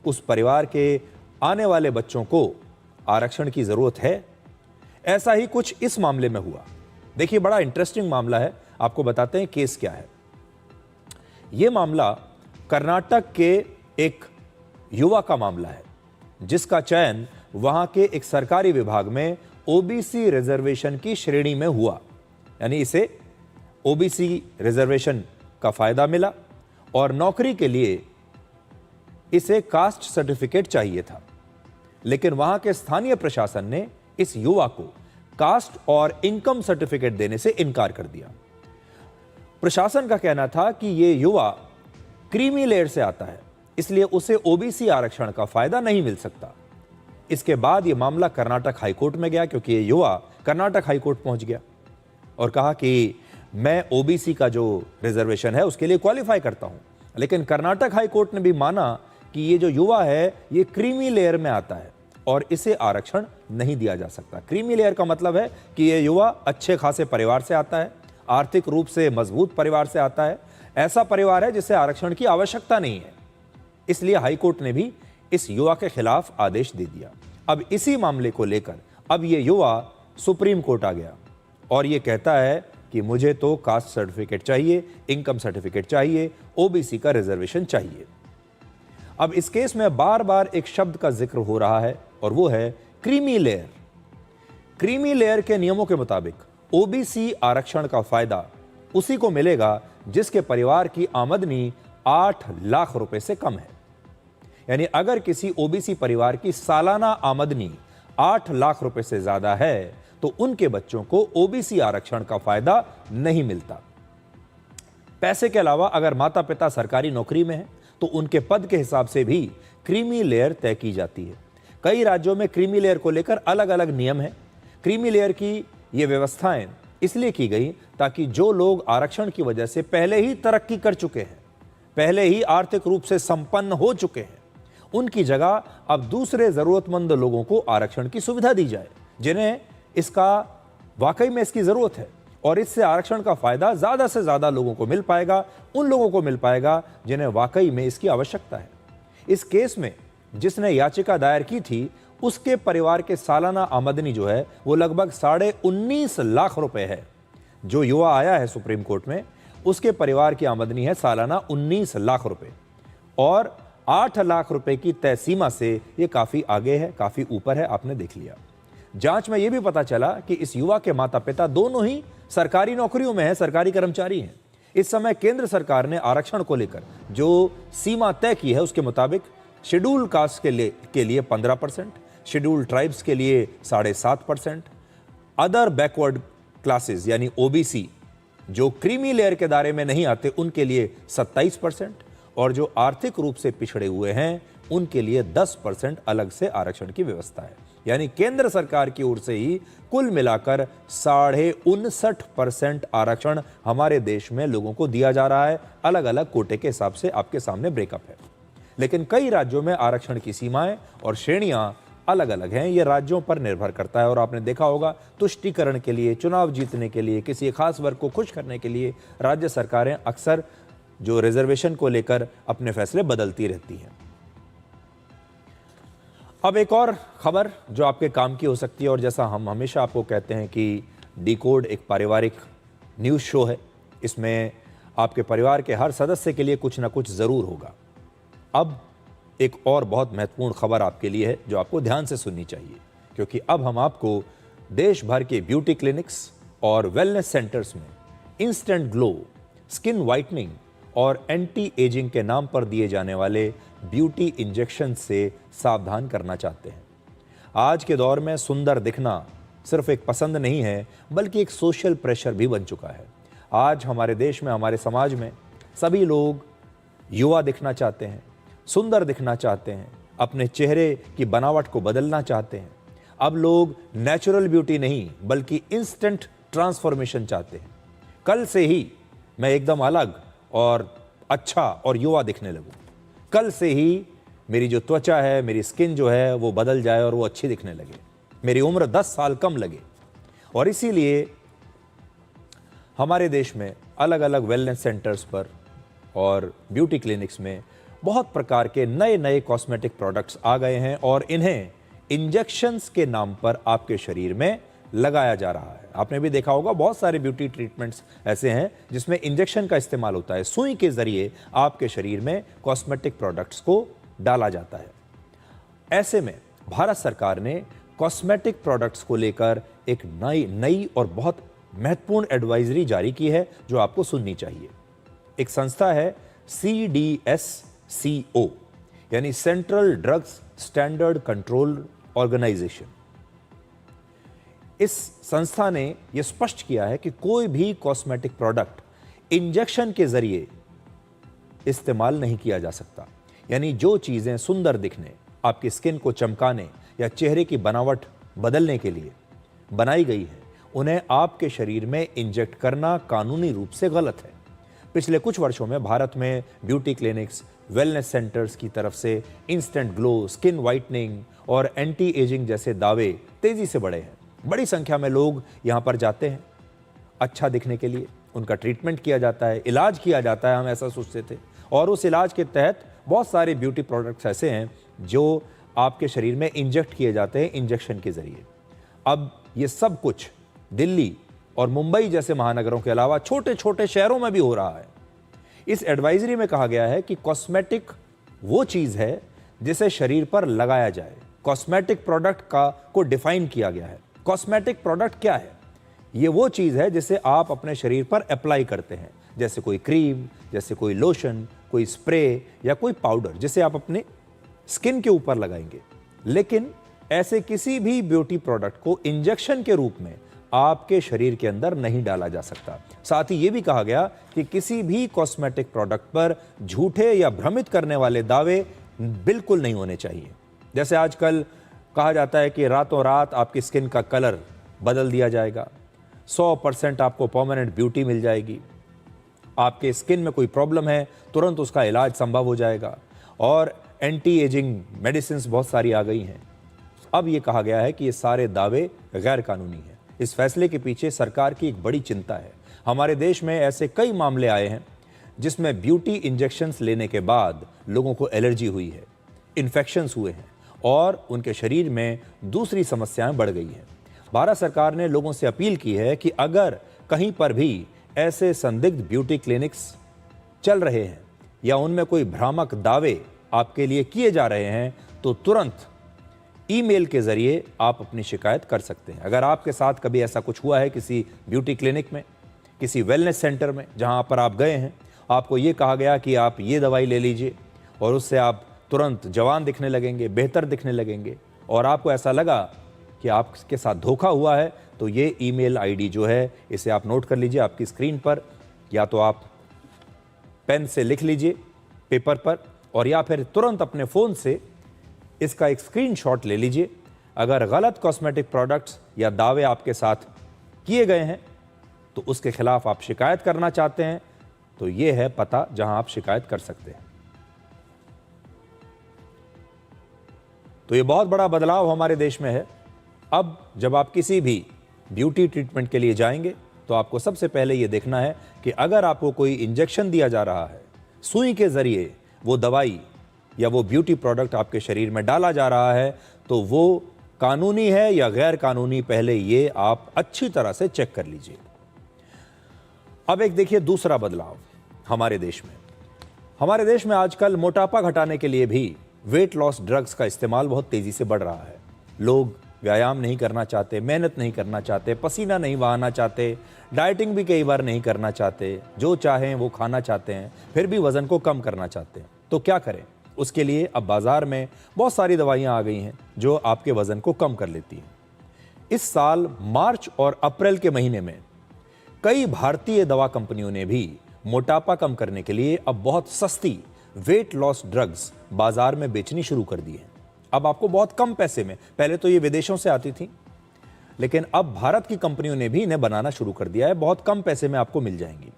उस परिवार के आने वाले बच्चों को आरक्षण की जरूरत है? ऐसा ही कुछ इस मामले में हुआ। देखिए, बड़ा इंटरेस्टिंग मामला है, आपको बताते हैं केस क्या है। यह मामला कर्नाटक के एक युवा का मामला है जिसका चयन वहां के एक सरकारी विभाग में ओबीसी रिजर्वेशन की श्रेणी में हुआ। यानी इसे ओबीसी रिजर्वेशन का फायदा मिला और नौकरी के लिए इसे कास्ट सर्टिफिकेट चाहिए था। लेकिन वहां के स्थानीय प्रशासन ने इस युवा को कास्ट और इनकम सर्टिफिकेट देने से इनकार कर दिया। प्रशासन का कहना था कि यह युवा क्रीमी लेयर से आता है, इसलिए उसे ओबीसी आरक्षण का फायदा नहीं मिल सकता। इसके बाद यह मामला कर्नाटक हाईकोर्ट में गया, क्योंकि यह युवा कर्नाटक हाईकोर्ट पहुंच गया और कहा कि मैं ओबीसी का जो रिजर्वेशन है उसके लिए क्वालिफाई करता हूं। लेकिन कर्नाटक हाईकोर्ट ने भी माना कि ये जो युवा है ये क्रीमी लेयर में आता है और इसे आरक्षण नहीं दिया जा सकता। क्रीमी लेयर का मतलब है कि ये युवा अच्छे खासे परिवार से आता है, आर्थिक रूप से मजबूत परिवार से आता है, ऐसा परिवार है जिसे आरक्षण की आवश्यकता नहीं है। इसलिए हाईकोर्ट ने भी इस युवा के खिलाफ आदेश दे दिया। अब इसी मामले को लेकर अब ये युवा सुप्रीम कोर्ट आ गया और ये कहता है कि मुझे तो कास्ट सर्टिफिकेट चाहिए, इनकम सर्टिफिकेट चाहिए, ओबीसी का रिजर्वेशन चाहिए। अब इस केस में बार बार एक शब्द का जिक्र हो रहा है और वो है क्रीमी लेयर। क्रीमी लेयर के नियमों के मुताबिक ओबीसी आरक्षण का फायदा उसी को मिलेगा जिसके परिवार की आमदनी 8 लाख रुपए से कम है। यानी अगर किसी ओबीसी परिवार की सालाना आमदनी 8 लाख रुपए से ज्यादा है तो उनके बच्चों को ओबीसी आरक्षण का फायदा नहीं मिलता। पैसे के अलावा अगर माता पिता सरकारी नौकरी में हैं तो उनके पद के हिसाब से भी क्रीमी लेयर तय की जाती है। कई राज्यों में क्रीमी लेयर को लेकर अलग अलग नियम हैं। क्रीमी लेयर की ये व्यवस्थाएं इसलिए की गई ताकि जो लोग आरक्षण की वजह से पहले ही तरक्की कर चुके हैं, पहले ही आर्थिक रूप से संपन्न हो चुके हैं, उनकी जगह अब दूसरे जरूरतमंद लोगों को आरक्षण की सुविधा दी जाए जिन्हें इसका वाकई में इसकी जरूरत है और इससे आरक्षण का फायदा ज्यादा से ज्यादा लोगों को मिल पाएगा, उन लोगों को मिल पाएगा जिन्हें वाकई में इसकी आवश्यकता है। इस केस में जिसने याचिका दायर की थी उसके परिवार के सालाना आमदनी जो है वो लगभग 19.5 लाख रुपए है। जो युवा आया है सुप्रीम कोर्ट में उसके परिवार की आमदनी है सालाना 19 लाख रुपए और 8 लाख रुपए की तय सीमा से ये काफी आगे है, काफी ऊपर है। आपने देख लिया। जांच में यह भी पता चला कि इस युवा के माता पिता दोनों ही सरकारी नौकरियों में हैं, सरकारी कर्मचारी हैं। इस समय केंद्र सरकार ने आरक्षण को लेकर जो सीमा तय की है उसके मुताबिक शेड्यूल कास्ट के लिए 15%, शेड्यूल ट्राइब्स के लिए 7.5%, अदर बैकवर्ड क्लासेस यानी ओबीसी जो क्रीमी लेयर के दायरे में नहीं आते उनके लिए 27% और जो आर्थिक रूप से पिछड़े हुए हैं उनके लिए 10% अलग से आरक्षण की व्यवस्था है। यानी केंद्र सरकार की ओर से ही कुल मिलाकर 59.5% आरक्षण हमारे देश में लोगों को दिया जा रहा है। अलग अलग कोटे के हिसाब से आपके सामने ब्रेकअप है, लेकिन कई राज्यों में आरक्षण की सीमाएं और श्रेणियां अलग अलग हैं। यह राज्यों पर निर्भर करता है और आपने देखा होगा तुष्टीकरण के लिए, चुनाव जीतने के लिए, किसी खास वर्ग को खुश करने के लिए राज्य सरकारें अक्सर जो रिजर्वेशन को लेकर अपने फैसले बदलती रहती हैं। अब एक और खबर जो आपके काम की हो सकती है और जैसा हम हमेशा आपको कहते हैं कि डिकोड एक पारिवारिक न्यूज़ शो है, इसमें आपके परिवार के हर सदस्य के लिए कुछ ना कुछ ज़रूर होगा। अब एक और बहुत महत्वपूर्ण खबर आपके लिए है जो आपको ध्यान से सुननी चाहिए, क्योंकि अब हम आपको देश भर के ब्यूटी क्लिनिक्स और वेलनेस सेंटर्स में इंस्टेंट ग्लो, स्किन वाइटनिंग और एंटी एजिंग के नाम पर दिए जाने वाले ब्यूटी इंजेक्शन से सावधान करना चाहते हैं। आज के दौर में सुंदर दिखना सिर्फ एक पसंद नहीं है बल्कि एक सोशल प्रेशर भी बन चुका है। आज हमारे देश में, हमारे समाज में सभी लोग युवा दिखना चाहते हैं, सुंदर दिखना चाहते हैं, अपने चेहरे की बनावट को बदलना चाहते हैं। अब लोग नेचुरल ब्यूटी नहीं बल्कि इंस्टेंट ट्रांसफॉर्मेशन चाहते हैं। कल से ही मैं एकदम अलग और अच्छा और युवा दिखने लगूं। कल से ही मेरी जो त्वचा है, मेरी स्किन जो है वो बदल जाए और वो अच्छी दिखने लगे, मेरी उम्र 10 साल कम लगे। और इसीलिए हमारे देश में अलग अलग वेलनेस सेंटर्स पर और ब्यूटी क्लिनिक्स में बहुत प्रकार के नए नए कॉस्मेटिक प्रोडक्ट्स आ गए हैं और इन्हें इंजेक्शंस के नाम पर आपके शरीर में लगाया जा रहा है। आपने भी देखा होगा बहुत सारे ब्यूटी ट्रीटमेंट्स ऐसे हैं जिसमें इंजेक्शन का इस्तेमाल होता है। सुई के जरिए आपके शरीर में कॉस्मेटिक प्रोडक्ट्स को डाला जाता है। ऐसे में भारत सरकार ने कॉस्मेटिक प्रोडक्ट्स को लेकर एक नई और बहुत महत्वपूर्ण एडवाइजरी जारी की है जो आपको सुननी चाहिए। एक संस्था है CDSCO यानी central drugs standard control organisation. इस संस्था ने यह स्पष्ट किया है कि कोई भी कॉस्मेटिक प्रोडक्ट इंजेक्शन के जरिए इस्तेमाल नहीं किया जा सकता। यानी जो चीजें सुंदर दिखने, आपकी स्किन को चमकाने या चेहरे की बनावट बदलने के लिए बनाई गई है, उन्हें आपके शरीर में इंजेक्ट करना कानूनी रूप से गलत है। पिछले कुछ वर्षों में भारत में ब्यूटी क्लिनिक्स, वेलनेस सेंटर्स की तरफ से इंस्टेंट ग्लो, स्किन वाइटनिंग और एंटी एजिंग जैसे दावे तेजी से बढ़े हैं। बड़ी संख्या में लोग यहां पर जाते हैं अच्छा दिखने के लिए, उनका ट्रीटमेंट किया जाता है, इलाज किया जाता है, हम ऐसा सोचते थे। और उस इलाज के तहत बहुत सारे ब्यूटी प्रोडक्ट्स ऐसे हैं जो आपके शरीर में इंजेक्ट किए जाते हैं इंजेक्शन के जरिए। अब ये सब कुछ दिल्ली और मुंबई जैसे महानगरों के अलावा छोटे छोटे शहरों में भी हो रहा है। इस एडवाइजरी में कहा गया है कि कॉस्मेटिक वो चीज है जिसे शरीर पर लगाया जाए। कॉस्मेटिक प्रोडक्ट को डिफाइन किया गया है। कॉस्मेटिक प्रोडक्ट क्या है? ये वो चीज है जिसे आप अपने शरीर पर अप्लाई करते हैं, जैसे कोई क्रीम, जैसे कोई लोशन, कोई स्प्रे या कोई पाउडर जिसे आप अपने स्किन के ऊपर लगाएंगे। लेकिन ऐसे किसी भी ब्यूटी प्रोडक्ट को इंजेक्शन के रूप में आपके शरीर के अंदर नहीं डाला जा सकता। साथ ही यह भी कहा गया कि किसी भी कॉस्मेटिक प्रोडक्ट पर झूठे या भ्रमित करने वाले दावे बिल्कुल नहीं होने चाहिए। जैसे आजकल कहा जाता है कि रातों रात आपकी स्किन का कलर बदल दिया जाएगा, 100% आपको परमानेंट ब्यूटी मिल जाएगी, आपके स्किन में कोई प्रॉब्लम है तुरंत उसका इलाज संभव हो जाएगा, और एंटी एजिंग मेडिसिन बहुत सारी आ गई हैं। अब यह कहा गया है कि ये सारे दावे गैर कानूनी हैं। इस फैसले के पीछे सरकार की एक बड़ी चिंता है। हमारे देश में ऐसे कई मामले आए हैं जिसमें ब्यूटी इंजेक्शंस लेने के बाद लोगों को एलर्जी हुई है, इन्फेक्शंस हुए हैं और उनके शरीर में दूसरी समस्याएं बढ़ गई हैं। भारत सरकार ने लोगों से अपील की है कि अगर कहीं पर भी ऐसे संदिग्ध ब्यूटी क्लिनिक्स चल रहे हैं या उनमें कोई भ्रामक दावे आपके लिए किए जा रहे हैं तो तुरंत ईमेल के जरिए आप अपनी शिकायत कर सकते हैं। अगर आपके साथ कभी ऐसा कुछ हुआ है किसी ब्यूटी क्लिनिक में, किसी वेलनेस सेंटर में जहां पर आप गए हैं, आपको ये कहा गया कि आप ये दवाई ले लीजिए और उससे आप तुरंत जवान दिखने लगेंगे, बेहतर दिखने लगेंगे, और आपको ऐसा लगा कि आपके साथ धोखा हुआ है, तो ये ईमेल आईडी जो है इसे आप नोट कर लीजिए आपकी स्क्रीन पर, या तो आप पेन से लिख लीजिए पेपर पर, और या फिर तुरंत अपने फ़ोन से इसका एक स्क्रीनशॉट ले लीजिए। अगर गलत कॉस्मेटिक प्रोडक्ट्स या दावे आपके साथ किए गए हैं तो उसके खिलाफ आप शिकायत करना चाहते हैं तो यह है पता जहां आप शिकायत कर सकते हैं। तो यह बहुत बड़ा बदलाव हमारे देश में है। अब जब आप किसी भी ब्यूटी ट्रीटमेंट के लिए जाएंगे तो आपको सबसे पहले यह देखना है कि अगर आपको कोई इंजेक्शन दिया जा रहा है, सुई के जरिए वो दवाई या वो ब्यूटी प्रोडक्ट आपके शरीर में डाला जा रहा है, तो वो कानूनी है या गैर कानूनी, पहले ये आप अच्छी तरह से चेक कर लीजिए। अब एक देखिए दूसरा बदलाव हमारे देश में। हमारे देश में आजकल मोटापा घटाने के लिए भी वेट लॉस ड्रग्स का इस्तेमाल बहुत तेजी से बढ़ रहा है। लोग व्यायाम नहीं करना चाहते, मेहनत नहीं करना चाहते, पसीना नहीं बहाना चाहते, डाइटिंग भी कई बार नहीं करना चाहते, जो चाहें वो खाना चाहते हैं, फिर भी वजन को कम करना चाहते हैं। तो क्या करें? उसके लिए अब बाजार में बहुत सारी दवाइयां आ गई हैं जो आपके वजन को कम कर लेती हैं। इस साल मार्च और अप्रैल के महीने में कई भारतीय दवा कंपनियों ने भी मोटापा कम करने के लिए अब बहुत सस्ती वेट लॉस ड्रग्स बाजार में बेचनी शुरू कर दी है। अब आपको बहुत कम पैसे में, पहले तो ये विदेशों से आती थी, लेकिन अब भारत की कंपनियों ने भी इन्हें बनाना शुरू कर दिया है। बहुत कम पैसे में आपको मिल जाएंगी।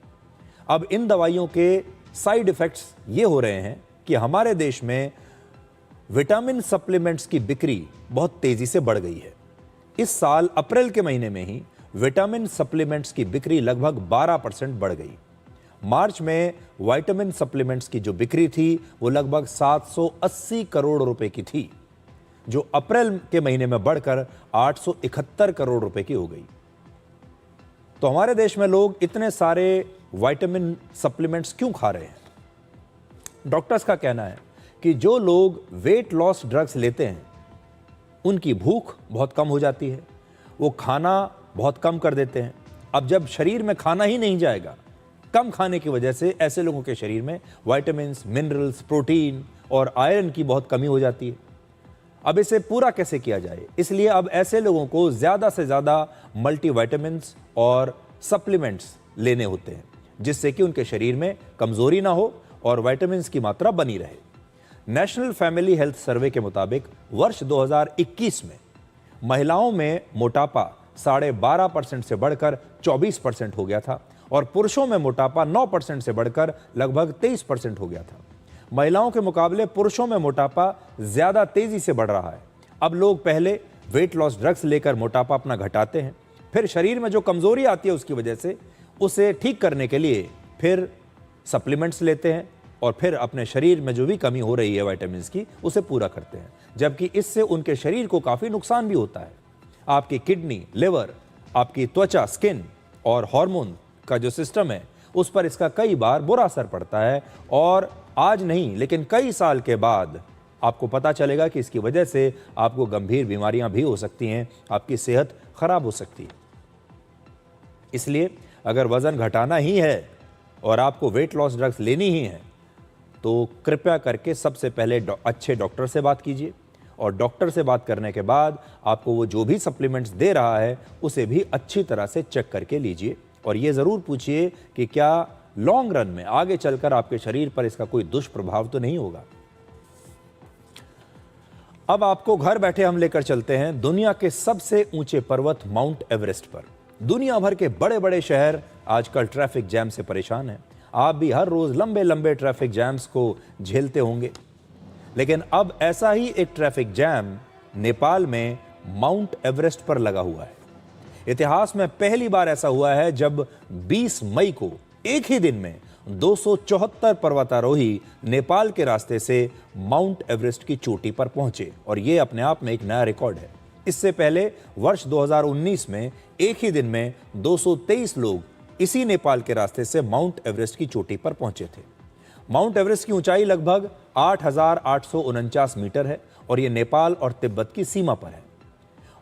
अब इन दवाइयों के साइड इफेक्ट्स ये हो रहे हैं कि हमारे देश में विटामिन सप्लीमेंट्स की बिक्री बहुत तेजी से बढ़ गई है। इस साल अप्रैल के महीने में ही विटामिन सप्लीमेंट्स की बिक्री लगभग 12% बढ़ गई। मार्च में विटामिन सप्लीमेंट्स की जो बिक्री थी वो लगभग 780 करोड़ रुपए की थी, जो अप्रैल के महीने में बढ़कर 871 करोड़ रुपए की हो गई। तो हमारे देश में लोग इतने सारे विटामिन सप्लीमेंट्स क्यों खा रहे हैं? डॉक्टर्स का कहना है कि जो लोग वेट लॉस ड्रग्स लेते हैं उनकी भूख बहुत कम हो जाती है, वो खाना बहुत कम कर देते हैं। अब जब शरीर में खाना ही नहीं जाएगा, कम खाने की वजह से ऐसे लोगों के शरीर में विटामिन्स, मिनरल्स, प्रोटीन और आयरन की बहुत कमी हो जाती है। अब इसे पूरा कैसे किया जाए? इसलिए अब ऐसे लोगों को ज़्यादा से ज़्यादा मल्टीविटामिन्स और सप्लीमेंट्स लेने होते हैं, जिससे कि उनके शरीर में कमज़ोरी ना हो और विटामिन्स की मात्रा बनी रहे। नेशनल फैमिली हेल्थ सर्वे के मुताबिक वर्ष 2021 में महिलाओं में मोटापा 12.5% से बढ़कर 24% हो गया था और पुरुषों में मोटापा 9% से बढ़कर लगभग 23% हो गया था। महिलाओं के मुकाबले पुरुषों में मोटापा ज़्यादा तेज़ी से बढ़ रहा है। अब लोग पहले वेट लॉस ड्रग्स लेकर मोटापा अपना घटाते हैं, फिर शरीर में जो कमज़ोरी आती है उसकी वजह से उसे ठीक करने के लिए फिर सप्लीमेंट्स लेते हैं और फिर अपने शरीर में जो भी कमी हो रही है विटामिन्स की उसे पूरा करते हैं, जबकि इससे उनके शरीर को काफ़ी नुकसान भी होता है। आपकी किडनी, लिवर, आपकी त्वचा, स्किन और हार्मोन का जो सिस्टम है उस पर इसका कई बार बुरा असर पड़ता है और आज नहीं लेकिन कई साल के बाद आपको पता चलेगा कि इसकी वजह से आपको गंभीर बीमारियां भी हो सकती हैं, आपकी सेहत खराब हो सकती है। इसलिए अगर वज़न घटाना ही है और आपको वेट लॉस ड्रग्स लेनी ही है तो कृपया करके सबसे पहले अच्छे डॉक्टर से बात कीजिए और डॉक्टर से बात करने के बाद आपको वो जो भी सप्लीमेंट्स दे रहा है उसे भी अच्छी तरह से चेक करके लीजिए और ये ज़रूर पूछिए कि क्या लॉन्ग रन में आगे चलकर आपके शरीर पर इसका कोई दुष्प्रभाव तो नहीं होगा। अब आपको घर बैठे हम लेकर चलते हैं दुनिया के सबसे ऊंचे पर्वत माउंट एवरेस्ट पर। दुनिया भर के बड़े बड़े शहर आजकल ट्रैफिक जैम से परेशान हैं। आप भी हर रोज लंबे लंबे ट्रैफिक जैम्स को झेलते होंगे, लेकिन अब ऐसा ही एक ट्रैफिक जैम नेपाल में माउंट एवरेस्ट पर लगा हुआ है। इतिहास में पहली बार ऐसा हुआ है जब 20 मई को एक ही दिन में 274 पर्वतारोही नेपाल के रास्ते से माउंट एवरेस्ट की चोटी पर पहुंचे और यह अपने आप में एक नया रिकॉर्ड है। इससे पहले वर्ष 2019 में एक ही दिन में 223 लोग इसी नेपाल के रास्ते से माउंट एवरेस्ट की चोटी पर पहुंचे थे। माउंट एवरेस्ट की ऊंचाई लगभग 8,849 मीटर है और यह नेपाल और तिब्बत की सीमा पर है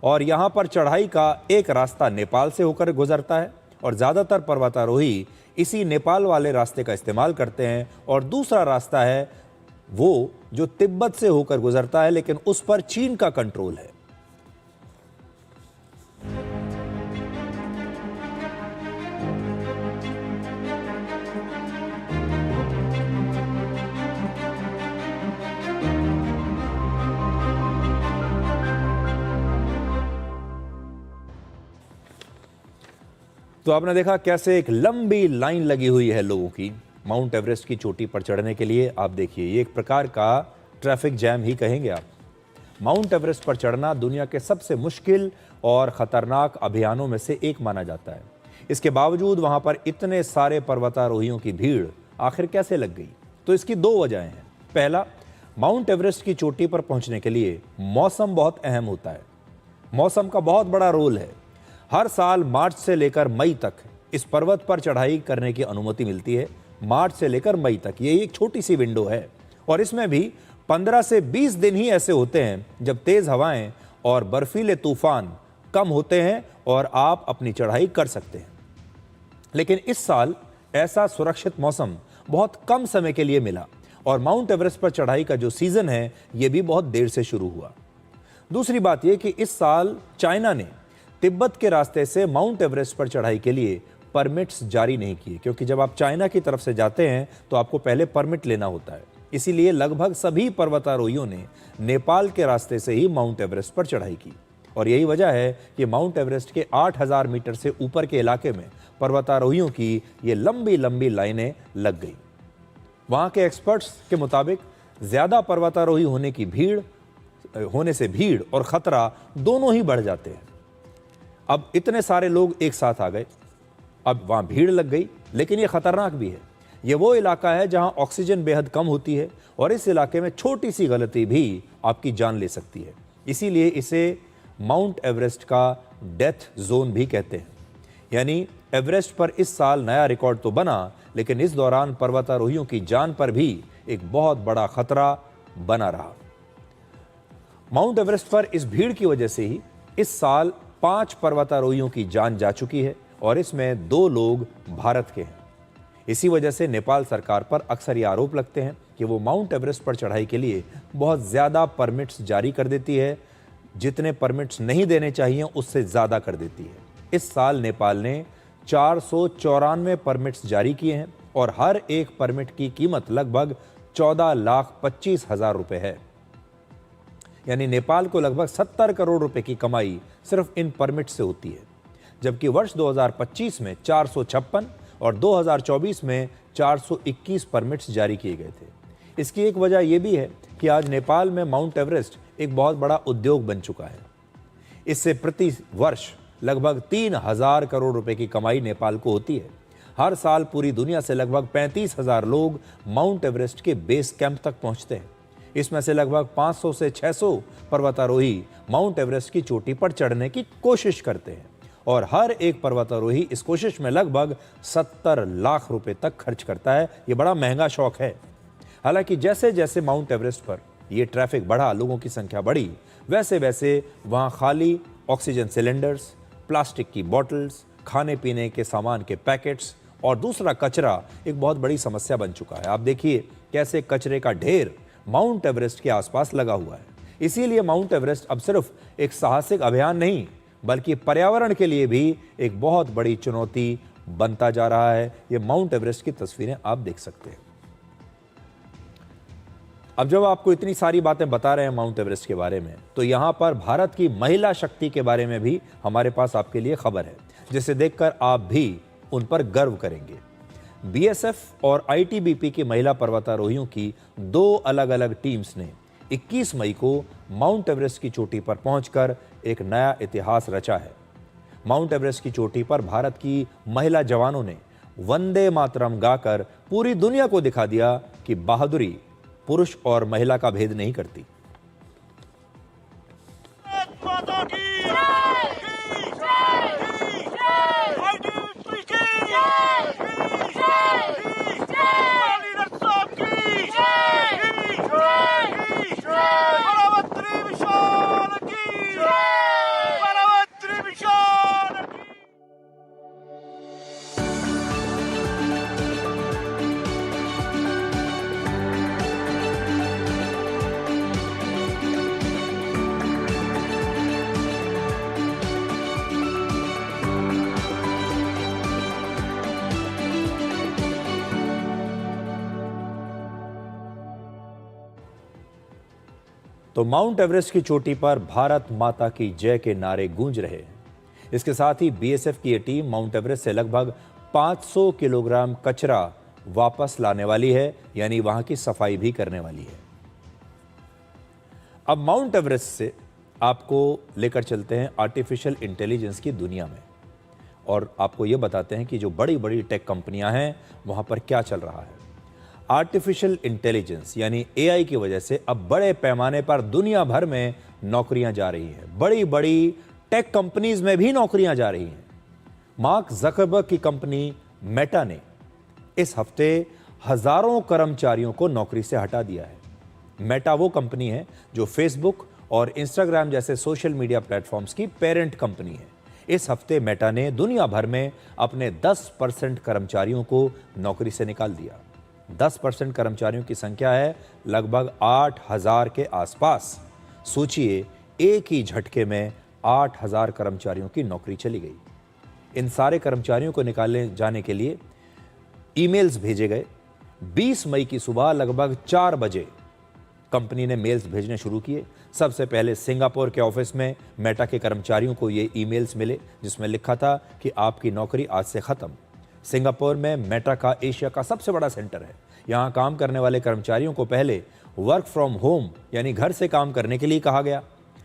और यहां पर चढ़ाई का एक रास्ता नेपाल से होकर गुजरता है और ज्यादातर पर्वतारोही इसी नेपाल वाले रास्ते का इस्तेमाल करते हैं और दूसरा रास्ता है वो जो तिब्बत से होकर गुजरता है, लेकिन उस पर चीन का कंट्रोल है। तो आपने देखा कैसे एक लंबी लाइन लगी हुई है लोगों की माउंट एवरेस्ट की चोटी पर चढ़ने के लिए। आप देखिए, ये एक प्रकार का ट्रैफिक जैम ही कहेंगे आप। माउंट एवरेस्ट पर चढ़ना दुनिया के सबसे मुश्किल और ख़तरनाक अभियानों में से एक माना जाता है। इसके बावजूद वहाँ पर इतने सारे पर्वतारोहियों की भीड़ आखिर कैसे लग गई? तो इसकी दो वजहें हैं। पहला, माउंट एवरेस्ट की चोटी पर पहुँचने के लिए मौसम बहुत अहम होता है। मौसम का बहुत बड़ा रोल है। हर साल मार्च से लेकर मई तक इस पर्वत पर चढ़ाई करने की अनुमति मिलती है। मार्च से लेकर मई तक ये एक छोटी सी विंडो है और इसमें भी 15 से 20 दिन ही ऐसे होते हैं जब तेज हवाएं और बर्फीले तूफान कम होते हैं और आप अपनी चढ़ाई कर सकते हैं। लेकिन इस साल ऐसा सुरक्षित मौसम बहुत कम समय के लिए मिला और माउंट एवरेस्ट पर चढ़ाई का जो सीजन है ये भी बहुत देर से शुरू हुआ। दूसरी बात यह कि इस साल चाइना ने तिब्बत के रास्ते से माउंट एवरेस्ट पर चढ़ाई के लिए परमिट्स जारी नहीं किए, क्योंकि जब आप चाइना की तरफ से जाते हैं तो आपको पहले परमिट लेना होता है। इसीलिए लगभग सभी पर्वतारोहियों ने नेपाल के रास्ते से ही माउंट एवरेस्ट पर चढ़ाई की और यही वजह है कि माउंट एवरेस्ट के 8,000 मीटर से ऊपर के इलाके में पर्वतारोहियों की ये लंबी लंबी लाइनें लग गई। वहाँ के एक्सपर्ट्स के मुताबिक ज़्यादा पर्वतारोही होने से भीड़ और ख़तरा दोनों ही बढ़ जाते हैं। अब इतने सारे लोग एक साथ आ गए, अब वहाँ भीड़ लग गई, लेकिन ये खतरनाक भी है ये वो इलाका है जहां ऑक्सीजन बेहद कम होती है और इस इलाके में छोटी सी गलती भी आपकी जान ले सकती है। इसीलिए इसे माउंट एवरेस्ट का डेथ जोन भी कहते हैं। यानी एवरेस्ट पर इस साल नया रिकॉर्ड तो बना, लेकिन इस दौरान पर्वतारोहियों की जान पर भी एक बहुत बड़ा खतरा बना रहा। माउंट एवरेस्ट पर इस भीड़ की वजह से ही इस साल 5 पर्वतारोहियों की जान जा चुकी है और इसमें 2 लोग भारत के हैं। इसी वजह से नेपाल सरकार पर अक्सर ये आरोप लगते हैं कि वो माउंट एवरेस्ट पर चढ़ाई के लिए बहुत ज़्यादा परमिट्स जारी कर देती है, जितने परमिट्स नहीं देने चाहिए उससे ज़्यादा कर देती है। इस साल नेपाल ने 494 परमिट्स जारी किए हैं और हर एक परमिट की कीमत लगभग 14,25,000 रुपए है। यानी नेपाल को लगभग 70 करोड़ रुपए की कमाई सिर्फ इन परमिट से होती है, जबकि वर्ष 2025 में 456 और 2024 में 421 परमिट्स जारी किए गए थे। इसकी एक वजह यह भी है कि आज नेपाल में माउंट एवरेस्ट एक बहुत बड़ा उद्योग बन चुका है। इससे प्रति वर्ष लगभग 3,000 करोड़ रुपए की कमाई नेपाल को होती है। हर साल पूरी दुनिया से लगभग 35,000 लोग माउंट एवरेस्ट के बेस कैंप तक पहुंचते हैं। इसमें से लगभग 500 से 600 पर्वतारोही माउंट एवरेस्ट की चोटी पर चढ़ने की कोशिश करते हैं और हर एक पर्वतारोही इस कोशिश में लगभग 70 लाख रुपए तक खर्च करता है। ये बड़ा महंगा शौक है। हालांकि जैसे जैसे माउंट एवरेस्ट पर ये ट्रैफिक बढ़ा, लोगों की संख्या बढ़ी, वैसे वैसे वहाँ खाली ऑक्सीजन सिलेंडर्स, प्लास्टिक की बॉटल्स, खाने पीने के सामान के पैकेट्स और दूसरा कचरा एक बहुत बड़ी समस्या बन चुका है। आप देखिए कैसे कचरे का ढेर माउंट एवरेस्ट के आसपास लगा हुआ है। इसीलिए माउंट एवरेस्ट अब सिर्फ एक साहसिक अभियान नहीं, बल्कि पर्यावरण के लिए भी एक बहुत बड़ी चुनौती बनता जा रहा है। ये माउंट एवरेस्ट की तस्वीरें आप देख सकते हैं। अब जब आपको इतनी सारी बातें बता रहे हैं माउंट एवरेस्ट के बारे में, तो यहां पर भारत की महिला शक्ति के बारे में भी हमारे पास आपके लिए खबर है, जिसे देखकर आप भी उन पर गर्व करेंगे। बीएसएफ और आईटीबीपी की महिला पर्वतारोहियों की 2 अलग अलग टीम्स ने 21 मई को माउंट एवरेस्ट की चोटी पर पहुंचकर एक नया इतिहास रचा है। माउंट एवरेस्ट की चोटी पर भारत की महिला जवानों ने वंदे मातरम गाकर पूरी दुनिया को दिखा दिया कि बहादुरी पुरुष और महिला का भेद नहीं करती। तो माउंट एवरेस्ट की चोटी पर भारत माता की जय के नारे गूंज रहे हैं। इसके साथ ही बीएसएफ की ये टीम माउंट एवरेस्ट से लगभग 500 किलोग्राम कचरा वापस लाने वाली है, यानी वहां की सफाई भी करने वाली है। अब माउंट एवरेस्ट से आपको लेकर चलते हैं आर्टिफिशियल इंटेलिजेंस की दुनिया में और आपको यह बताते हैं कि जो बड़ी बड़ी टेक कंपनियां हैं वहां पर क्या चल रहा है। आर्टिफिशियल इंटेलिजेंस यानी एआई की वजह से अब बड़े पैमाने पर दुनिया भर में नौकरियां जा रही हैं। बड़ी बड़ी टेक कंपनीज में भी नौकरियां जा रही हैं। मार्क ज़करबर्ग की कंपनी मेटा ने इस हफ्ते हजारों कर्मचारियों को नौकरी से हटा दिया है। मेटा वो कंपनी है जो फेसबुक और इंस्टाग्राम जैसे सोशल मीडिया प्लेटफॉर्म्स की पेरेंट कंपनी है। इस हफ्ते मेटा ने दुनिया भर में अपने 10% कर्मचारियों को नौकरी से निकाल दिया। 10% कर्मचारियों की संख्या है लगभग 8,000 के आसपास। सोचिए, एक ही झटके में 8,000 कर्मचारियों की नौकरी चली गई। इन सारे कर्मचारियों को निकाले जाने के लिए ईमेल्स भेजे गए। 20 मई की सुबह लगभग 4 बजे कंपनी ने मेल्स भेजने शुरू किए। सबसे पहले सिंगापुर के ऑफिस में मेटा के कर्मचारियों को ये ईमेल्स मिले जिसमें लिखा था कि आपकी नौकरी आज से खत्म। सिंगापुर में मेटा का एशिया का सबसे बड़ा सेंटर है। यहाँ काम करने वाले कर्मचारियों को पहले वर्क फ्रॉम होम यानी घर से काम करने के लिए कहा गया,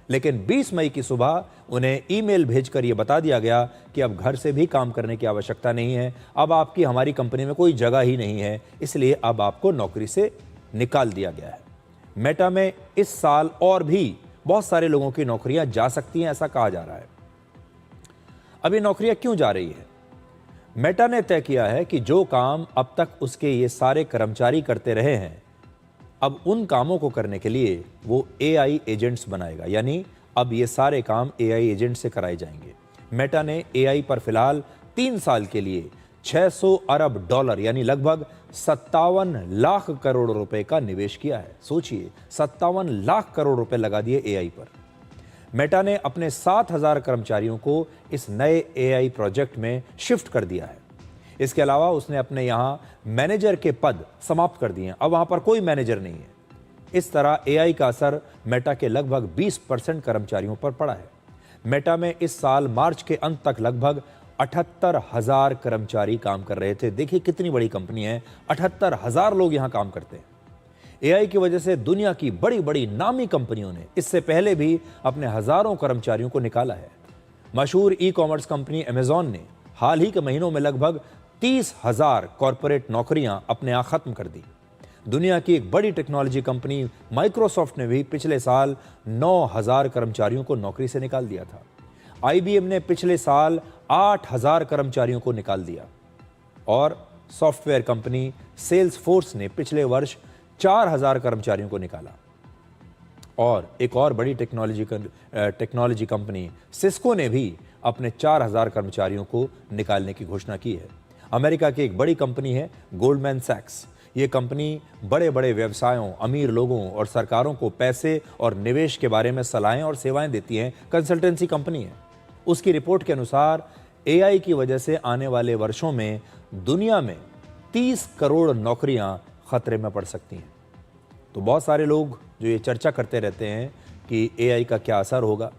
लेकिन 20 मई की सुबह उन्हें ईमेल भेजकर यह बता दिया गया कि अब घर से भी काम करने की आवश्यकता नहीं है, अब आपकी हमारी कंपनी में कोई जगह ही नहीं है, इसलिए अब आपको नौकरी से निकाल दिया गया है। मेटा में इस साल और भी बहुत सारे लोगों की नौकरियां जा सकती हैं, ऐसा कहा जा रहा है। अब ये नौकरियां क्यों जा रही है? मेटा ने तय किया है कि जो काम अब तक उसके ये सारे कर्मचारी करते रहे हैं, अब उन कामों को करने के लिए वो AI एजेंट्स बनाएगा, यानी अब ये सारे काम AI एजेंट से कराए जाएंगे। मेटा ने AI पर फिलहाल 3 साल के लिए $600 अरब यानी लगभग 57 लाख करोड़ रुपए का निवेश किया है। सोचिए, 57 लाख करोड़ रुपए लगा दिए AI पर। मेटा ने अपने 7,000 कर्मचारियों को इस नए AI प्रोजेक्ट में शिफ्ट कर दिया है। इसके अलावा उसने अपने यहाँ मैनेजर के पद समाप्त कर दिए हैं, अब वहाँ पर कोई मैनेजर नहीं है। इस तरह AI का असर मेटा के लगभग 20% कर्मचारियों पर पड़ा है। मेटा में इस साल मार्च के अंत तक लगभग 78,000 कर्मचारी काम कर रहे थे। देखिए कितनी बड़ी कंपनी है, 78,000 लोग यहाँ काम करते हैं। AI की वजह से दुनिया की बड़ी बड़ी नामी कंपनियों ने इससे पहले भी अपने हजारों कर्मचारियों को निकाला है। मशहूर ई-कॉमर्स कंपनी अमेजॉन ने हाल ही के महीनों में लगभग 30,000 कॉरपोरेट नौकरियां अपने यहाँ खत्म कर दी। दुनिया की एक बड़ी टेक्नोलॉजी कंपनी माइक्रोसॉफ्ट ने भी पिछले साल 9,000 कर्मचारियों को नौकरी से निकाल दिया था। IBM ने पिछले साल 8,000 कर्मचारियों को निकाल दिया और सॉफ्टवेयर कंपनी सेल्सफोर्स ने पिछले वर्ष 4,000 कर्मचारियों को निकाला। और एक और बड़ी टेक्नोलॉजी कंपनी सिस्को ने भी अपने 4,000 कर्मचारियों को निकालने की घोषणा की है। अमेरिका की एक बड़ी कंपनी है गोल्डमैन सैक्स। ये कंपनी बड़े बड़े व्यवसायों, अमीर लोगों और सरकारों को पैसे और निवेश के बारे में सलाहें और सेवाएं देती है, कंसल्टेंसी कंपनी है। उसकी रिपोर्ट के अनुसार AI की वजह से आने वाले वर्षों में दुनिया में 30 करोड़ नौकरियां खतरे में पड़ सकती हैं। तो बहुत सारे लोग जो ये चर्चा करते रहते हैं कि AI का क्या असर होगा,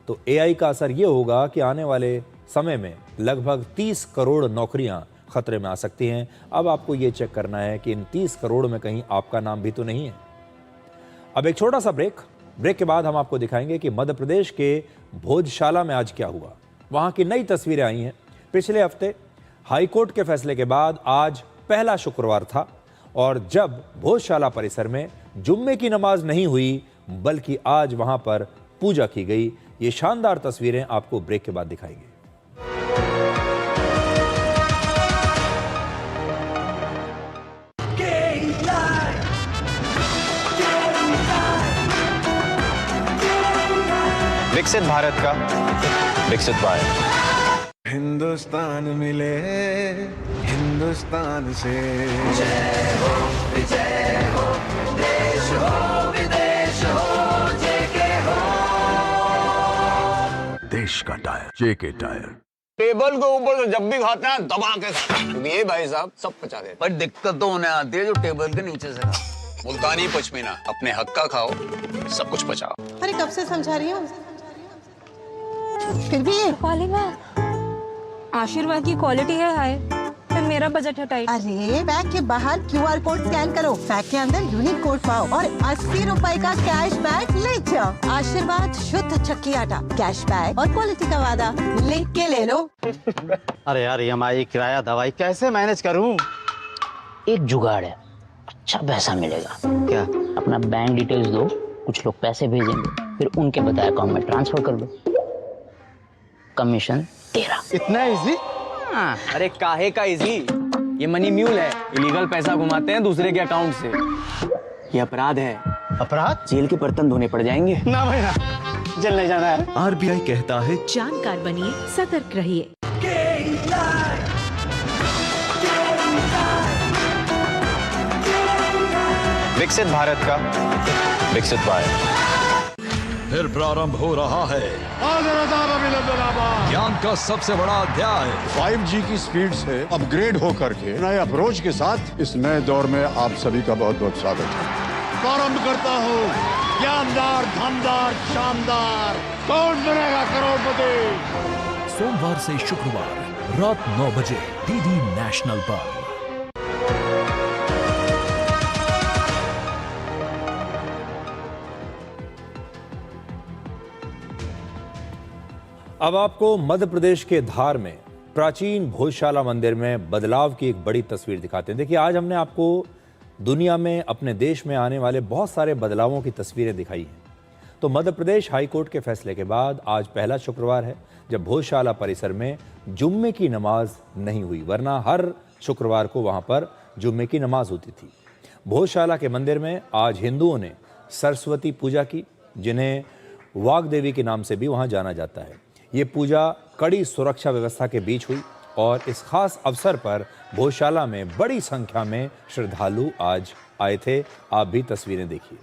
तो AI का असर ये होगा कि आने वाले समय में लगभग 30 करोड़ नौकरियां खतरे में आ सकती हैं। अब आपको ये चेक करना है कि इन 30 करोड़ में कहीं आपका नाम भी तो नहीं है। अब एक छोटा सा ब्रेक के बाद हम आपको दिखाएंगे कि मध्य प्रदेश के भोजशाला में आज क्या हुआ। वहां की नई तस्वीरें आई हैं। पिछले हफ्ते हाईकोर्ट के फैसले के बाद आज पहला शुक्रवार था और जब भोजशाला परिसर में जुम्मे की नमाज नहीं हुई बल्कि आज वहां पर पूजा की गई। ये शानदार तस्वीरें आपको ब्रेक के बाद दिखाएंगे। विकसित भारत का विकसित भारत। हिंदुस्तान मिले हिंदुस्तान से। जय हो विजय हो, देश हो विदेश हो, जेके हो। देश का टायर जेके टायर। टेबल के ऊपर जब भी खाते हैं दबा के खाते हैं। ये भाई साहब सब पचा देते। पर दिक्कत तो उन्हें आती है जो टेबल के नीचे से खाते। मुल्तानी पश्मीना, अपने हक का खाओ, सब कुछ पचाओ। अरे कब से समझा रही हूँ, फिर भी आशीर्वाद की क्वालिटी है हाय, फिर मेरा बजट है टाइट। अरे बैग के बाहर QR कोड स्कैन करो, बैग के अंदर यूनिक कोड पाओ और 80 रुपए का कैश बैग ले जाओ। आशीर्वाद शुद्ध चक्की आटा, कैश बैग और क्वालिटी का वादा लिख के ले लो। अरे यार EMI, किराया, दवाई कैसे मैनेज करूँ? एक जुगाड़ है, अच्छा पैसा मिलेगा। क्या? अपना बैंक डिटेल्स दो, कुछ लोग पैसे भेजेंगे, फिर उनके बताए अकाउंट में ट्रांसफर कर दो, कमीशन तेरा। इतना इजी? अरे काहे का इजी, ये मनी म्यूल है। इलीगल पैसा घुमाते हैं दूसरे के अकाउंट से। ये अपराध है। अपराध? जेल के बर्तन धोने पड़ जाएंगे। ना भाई ना, जेल नहीं जाना है। RBI कहता है जानकार बनिए, सतर्क रहिए। विकसित भारत का विकसित भारत। फिर प्रारंभ हो रहा है ज्ञान का सबसे बड़ा अध्याय। 5G की स्पीड से अपग्रेड होकर के नए अप्रोच के साथ इस नए दौर में आप सभी का बहुत बहुत स्वागत है। प्रारंभ करता हूँ, ज्ञानदार, धनदार, शानदार, कौन बनेगा करोड़पति। सोमवार से शुक्रवार रात 9 बजे DD नेशनल पर। अब आपको मध्य प्रदेश के धार में प्राचीन भोजशाला मंदिर में बदलाव की एक बड़ी तस्वीर दिखाते हैं। देखिए, आज हमने आपको दुनिया में, अपने देश में आने वाले बहुत सारे बदलावों की तस्वीरें दिखाई हैं। तो मध्य प्रदेश हाई कोर्ट के फैसले के बाद आज पहला शुक्रवार है जब भोजशाला परिसर में जुम्मे की नमाज नहीं हुई, वरना हर शुक्रवार को वहां पर जुम्मे की नमाज होती थी। भोजशाला के मंदिर में आज हिंदुओं ने सरस्वती पूजा की, जिन्हें वाग देवी के नाम से भी वहां जाना जाता है। ये पूजा कड़ी सुरक्षा व्यवस्था के बीच हुई और इस खास अवसर पर भोजशाला में बड़ी संख्या में श्रद्धालु आज आए थे। आप भी तस्वीरें देखिए।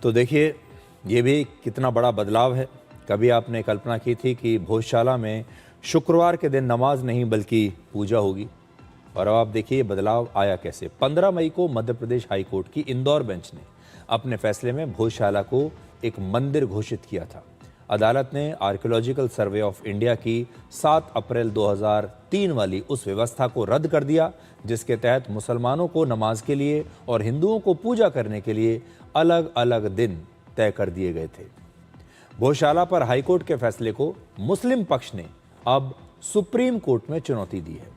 तो देखिए, ये भी कितना बड़ा बदलाव है। कभी आपने कल्पना की थी कि भोजशाला में शुक्रवार के दिन नमाज नहीं बल्कि पूजा होगी, और अब आप देखिए बदलाव आया कैसे। 15 मई को मध्य प्रदेश हाई कोर्ट की इंदौर बेंच ने अपने फैसले में भोजशाला को एक मंदिर घोषित किया था। अदालत ने आर्कियोलॉजिकल सर्वे ऑफ इंडिया की 7 अप्रैल 2003 वाली उस व्यवस्था को रद्द कर दिया जिसके तहत मुसलमानों को नमाज के लिए और हिंदुओं को पूजा करने के लिए अलग अलग दिन तय कर दिए गए थे। भोजशाला पर हाईकोर्ट के फैसले को मुस्लिम पक्ष ने अब सुप्रीम कोर्ट में चुनौती दी है।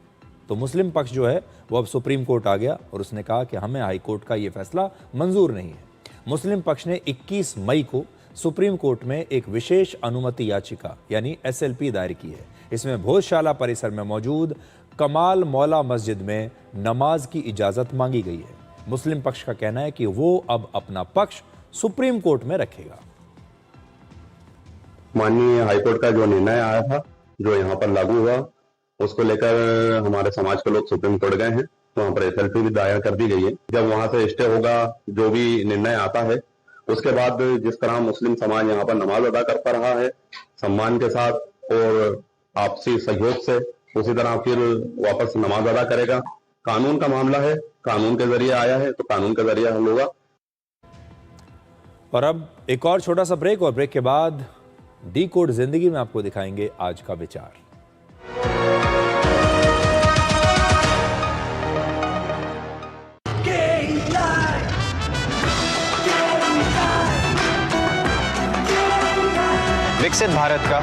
तो मुस्लिम पक्ष जो है वो अब सुप्रीम कोर्ट आ गया और उसने कहा कि हमें हाईकोर्ट का ये फैसला मंजूर नहीं है। मुस्लिम पक्ष ने 21 मई को सुप्रीम कोर्ट में एक विशेष अनुमति याचिका यानी SLP दायर की है। इसमें भोजशाला परिसर में मौजूद कमाल मौला मस्जिद में नमाज की इजाजत मांगी गई है। मुस्लिम पक्ष का कहना है कि वो अब अपना पक्ष सुप्रीम कोर्ट में रखेगा। माननीय हाईकोर्ट का जो निर्णय आया था, जो यहाँ पर लागू हुआ, उसको लेकर हमारे समाज के लोग सुप्रीम कोर्ट गए हैं। वहाँ पर SLP भी दायर कर दी गई है। जब वहाँ से स्टे होगा, जो भी निर्णय आता है, उसके बाद जिस तरह मुस्लिम समाज यहाँ पर नमाज अदा करता रहा है सम्मान के साथ और आपसी सहयोग से, उसी तरह फिर वापस नमाज अदा करेगा। कानून का मामला है, कानून के जरिए आया है तो कानून के जरिए हल होगा। और अब एक और छोटा सा ब्रेक, और ब्रेक के बाद डिकोड जिंदगी में आपको दिखाएंगे आज का विचार। विकसित भारत का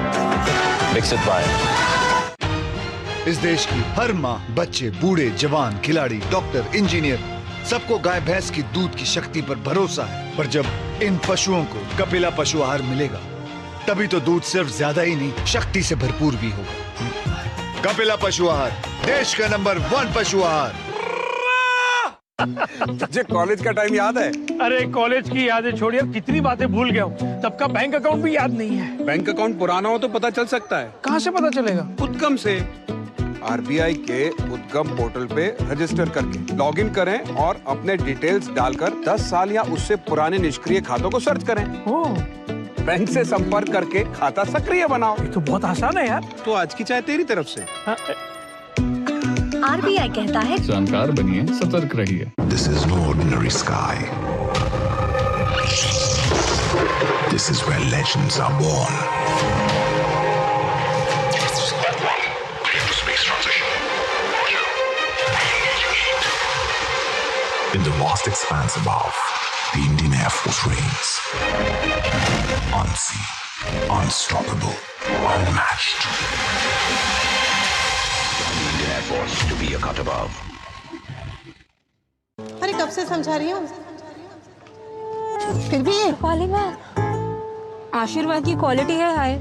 विकसित भारत। इस देश की हर माँ, बच्चे, बूढ़े, जवान, खिलाड़ी, डॉक्टर, इंजीनियर, सबको गाय भैंस की दूध की शक्ति पर भरोसा है। पर जब इन पशुओं को कपिला पशु आहार मिलेगा, तभी तो दूध सिर्फ ज्यादा ही नहीं, शक्ति से भरपूर भी होगा। कपिला पशु आहार, देश का नंबर 1 पशु आहार। तुझे कॉलेज का टाइम याद है? अरे कॉलेज की यादें छोड़िए, कितनी बातें भूल गया हूँ। तब का बैंक अकाउंट भी याद नहीं है। बैंक अकाउंट पुराना हो तो पता चल सकता है। कहाँ से पता चलेगा? उद्गम से। RBI के उद्गम पोर्टल पे रजिस्टर करके लॉगिन करें और अपने डिटेल्स डालकर 10 साल या उससे पुराने निष्क्रिय खातों को सर्च करें। बैंक से संपर्क करके खाता सक्रिय बनाओ। ये तो बहुत आसान है यार। तो आज की चाय तेरी तरफ से। RBI कहता है जानकार बनिए, सतर्क रहिए। This is no ordinary sky. This is where legends are born. Space transition. In the vast expanse above, the Indian Air Force reigns. Unseen, unstoppable. Unmatched. Indian Air Force to be a cut above. अरे कब से समझा रही हूँ, फिर भी पालिमा, आशीर्वाद की क्वालिटी है हाई,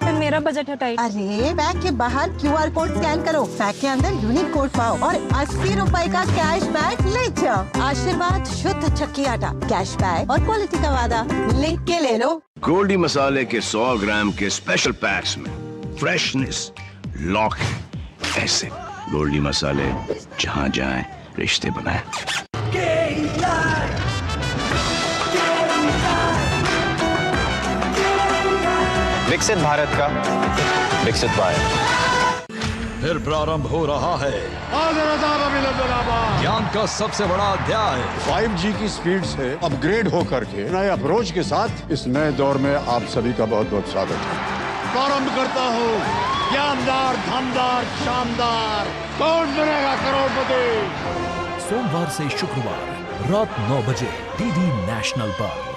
पर मेरा बजट है टाइट। अरे बैग के बाहर QR कोड स्कैन करो, बैग के अंदर यूनिक कोड पाओ और 80 रुपए का कैश बैक ले जाओ। आशीर्वाद शुद्ध चक्की आटा, कैश बैक और क्वालिटी का वादा, लिख के ले लो। गोल्डी मसाले के 100 ग्राम के स्पेशल पैक्स में फ्रेशनेस लॉक है। ऐसे गोल्डी मसाले जहां जाएं रिश्ते बनाएं। विकसित भारत का विकसित भारत। फिर प्रारंभ हो रहा है ज्ञान का सबसे बड़ा अध्याय। 5G की स्पीड से अपग्रेड होकर के नए अप्रोच के साथ इस नए दौर में आप सभी का बहुत बहुत स्वागत है। प्रारंभ करता हूँ ज्ञानदार, धमदार, शानदार, कौन बनेगा करोड़पति। सोमवार से शुक्रवार रात 9 बजे डीडी नेशनल पर।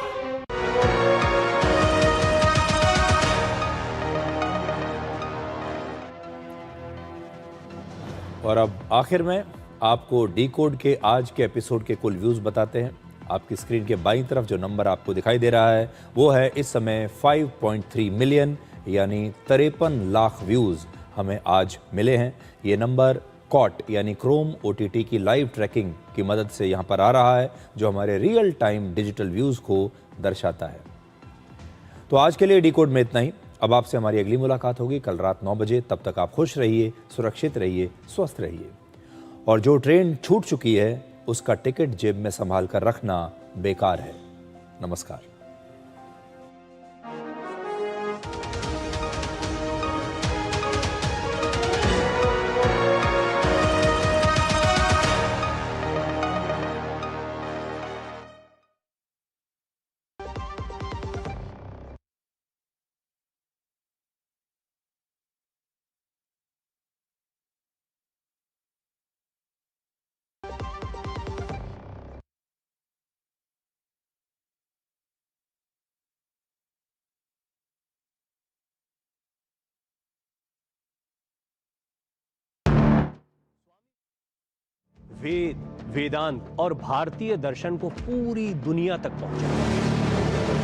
और अब आखिर में आपको डी कोड के आज के एपिसोड के कुल व्यूज बताते हैं। आपकी स्क्रीन के बाईं तरफ जो नंबर आपको दिखाई दे रहा है वो है इस समय 5.3 मिलियन, यानी 53 लाख व्यूज हमें आज मिले हैं। ये नंबर कॉट यानी क्रोम OTT की लाइव ट्रैकिंग की मदद से यहाँ पर आ रहा है, जो हमारे रियल टाइम डिजिटल व्यूज को दर्शाता है। तो आज के लिए डी कोड में इतना ही। अब आपसे हमारी अगली मुलाकात होगी कल रात 9 बजे। तब तक आप खुश रहिए, सुरक्षित रहिए, स्वस्थ रहिए। और जो ट्रेन छूट चुकी है उसका टिकट जेब में संभाल कर रखना बेकार है। नमस्कार। वेद, वेदांत और भारतीय दर्शन को पूरी दुनिया तक पहुंचाया।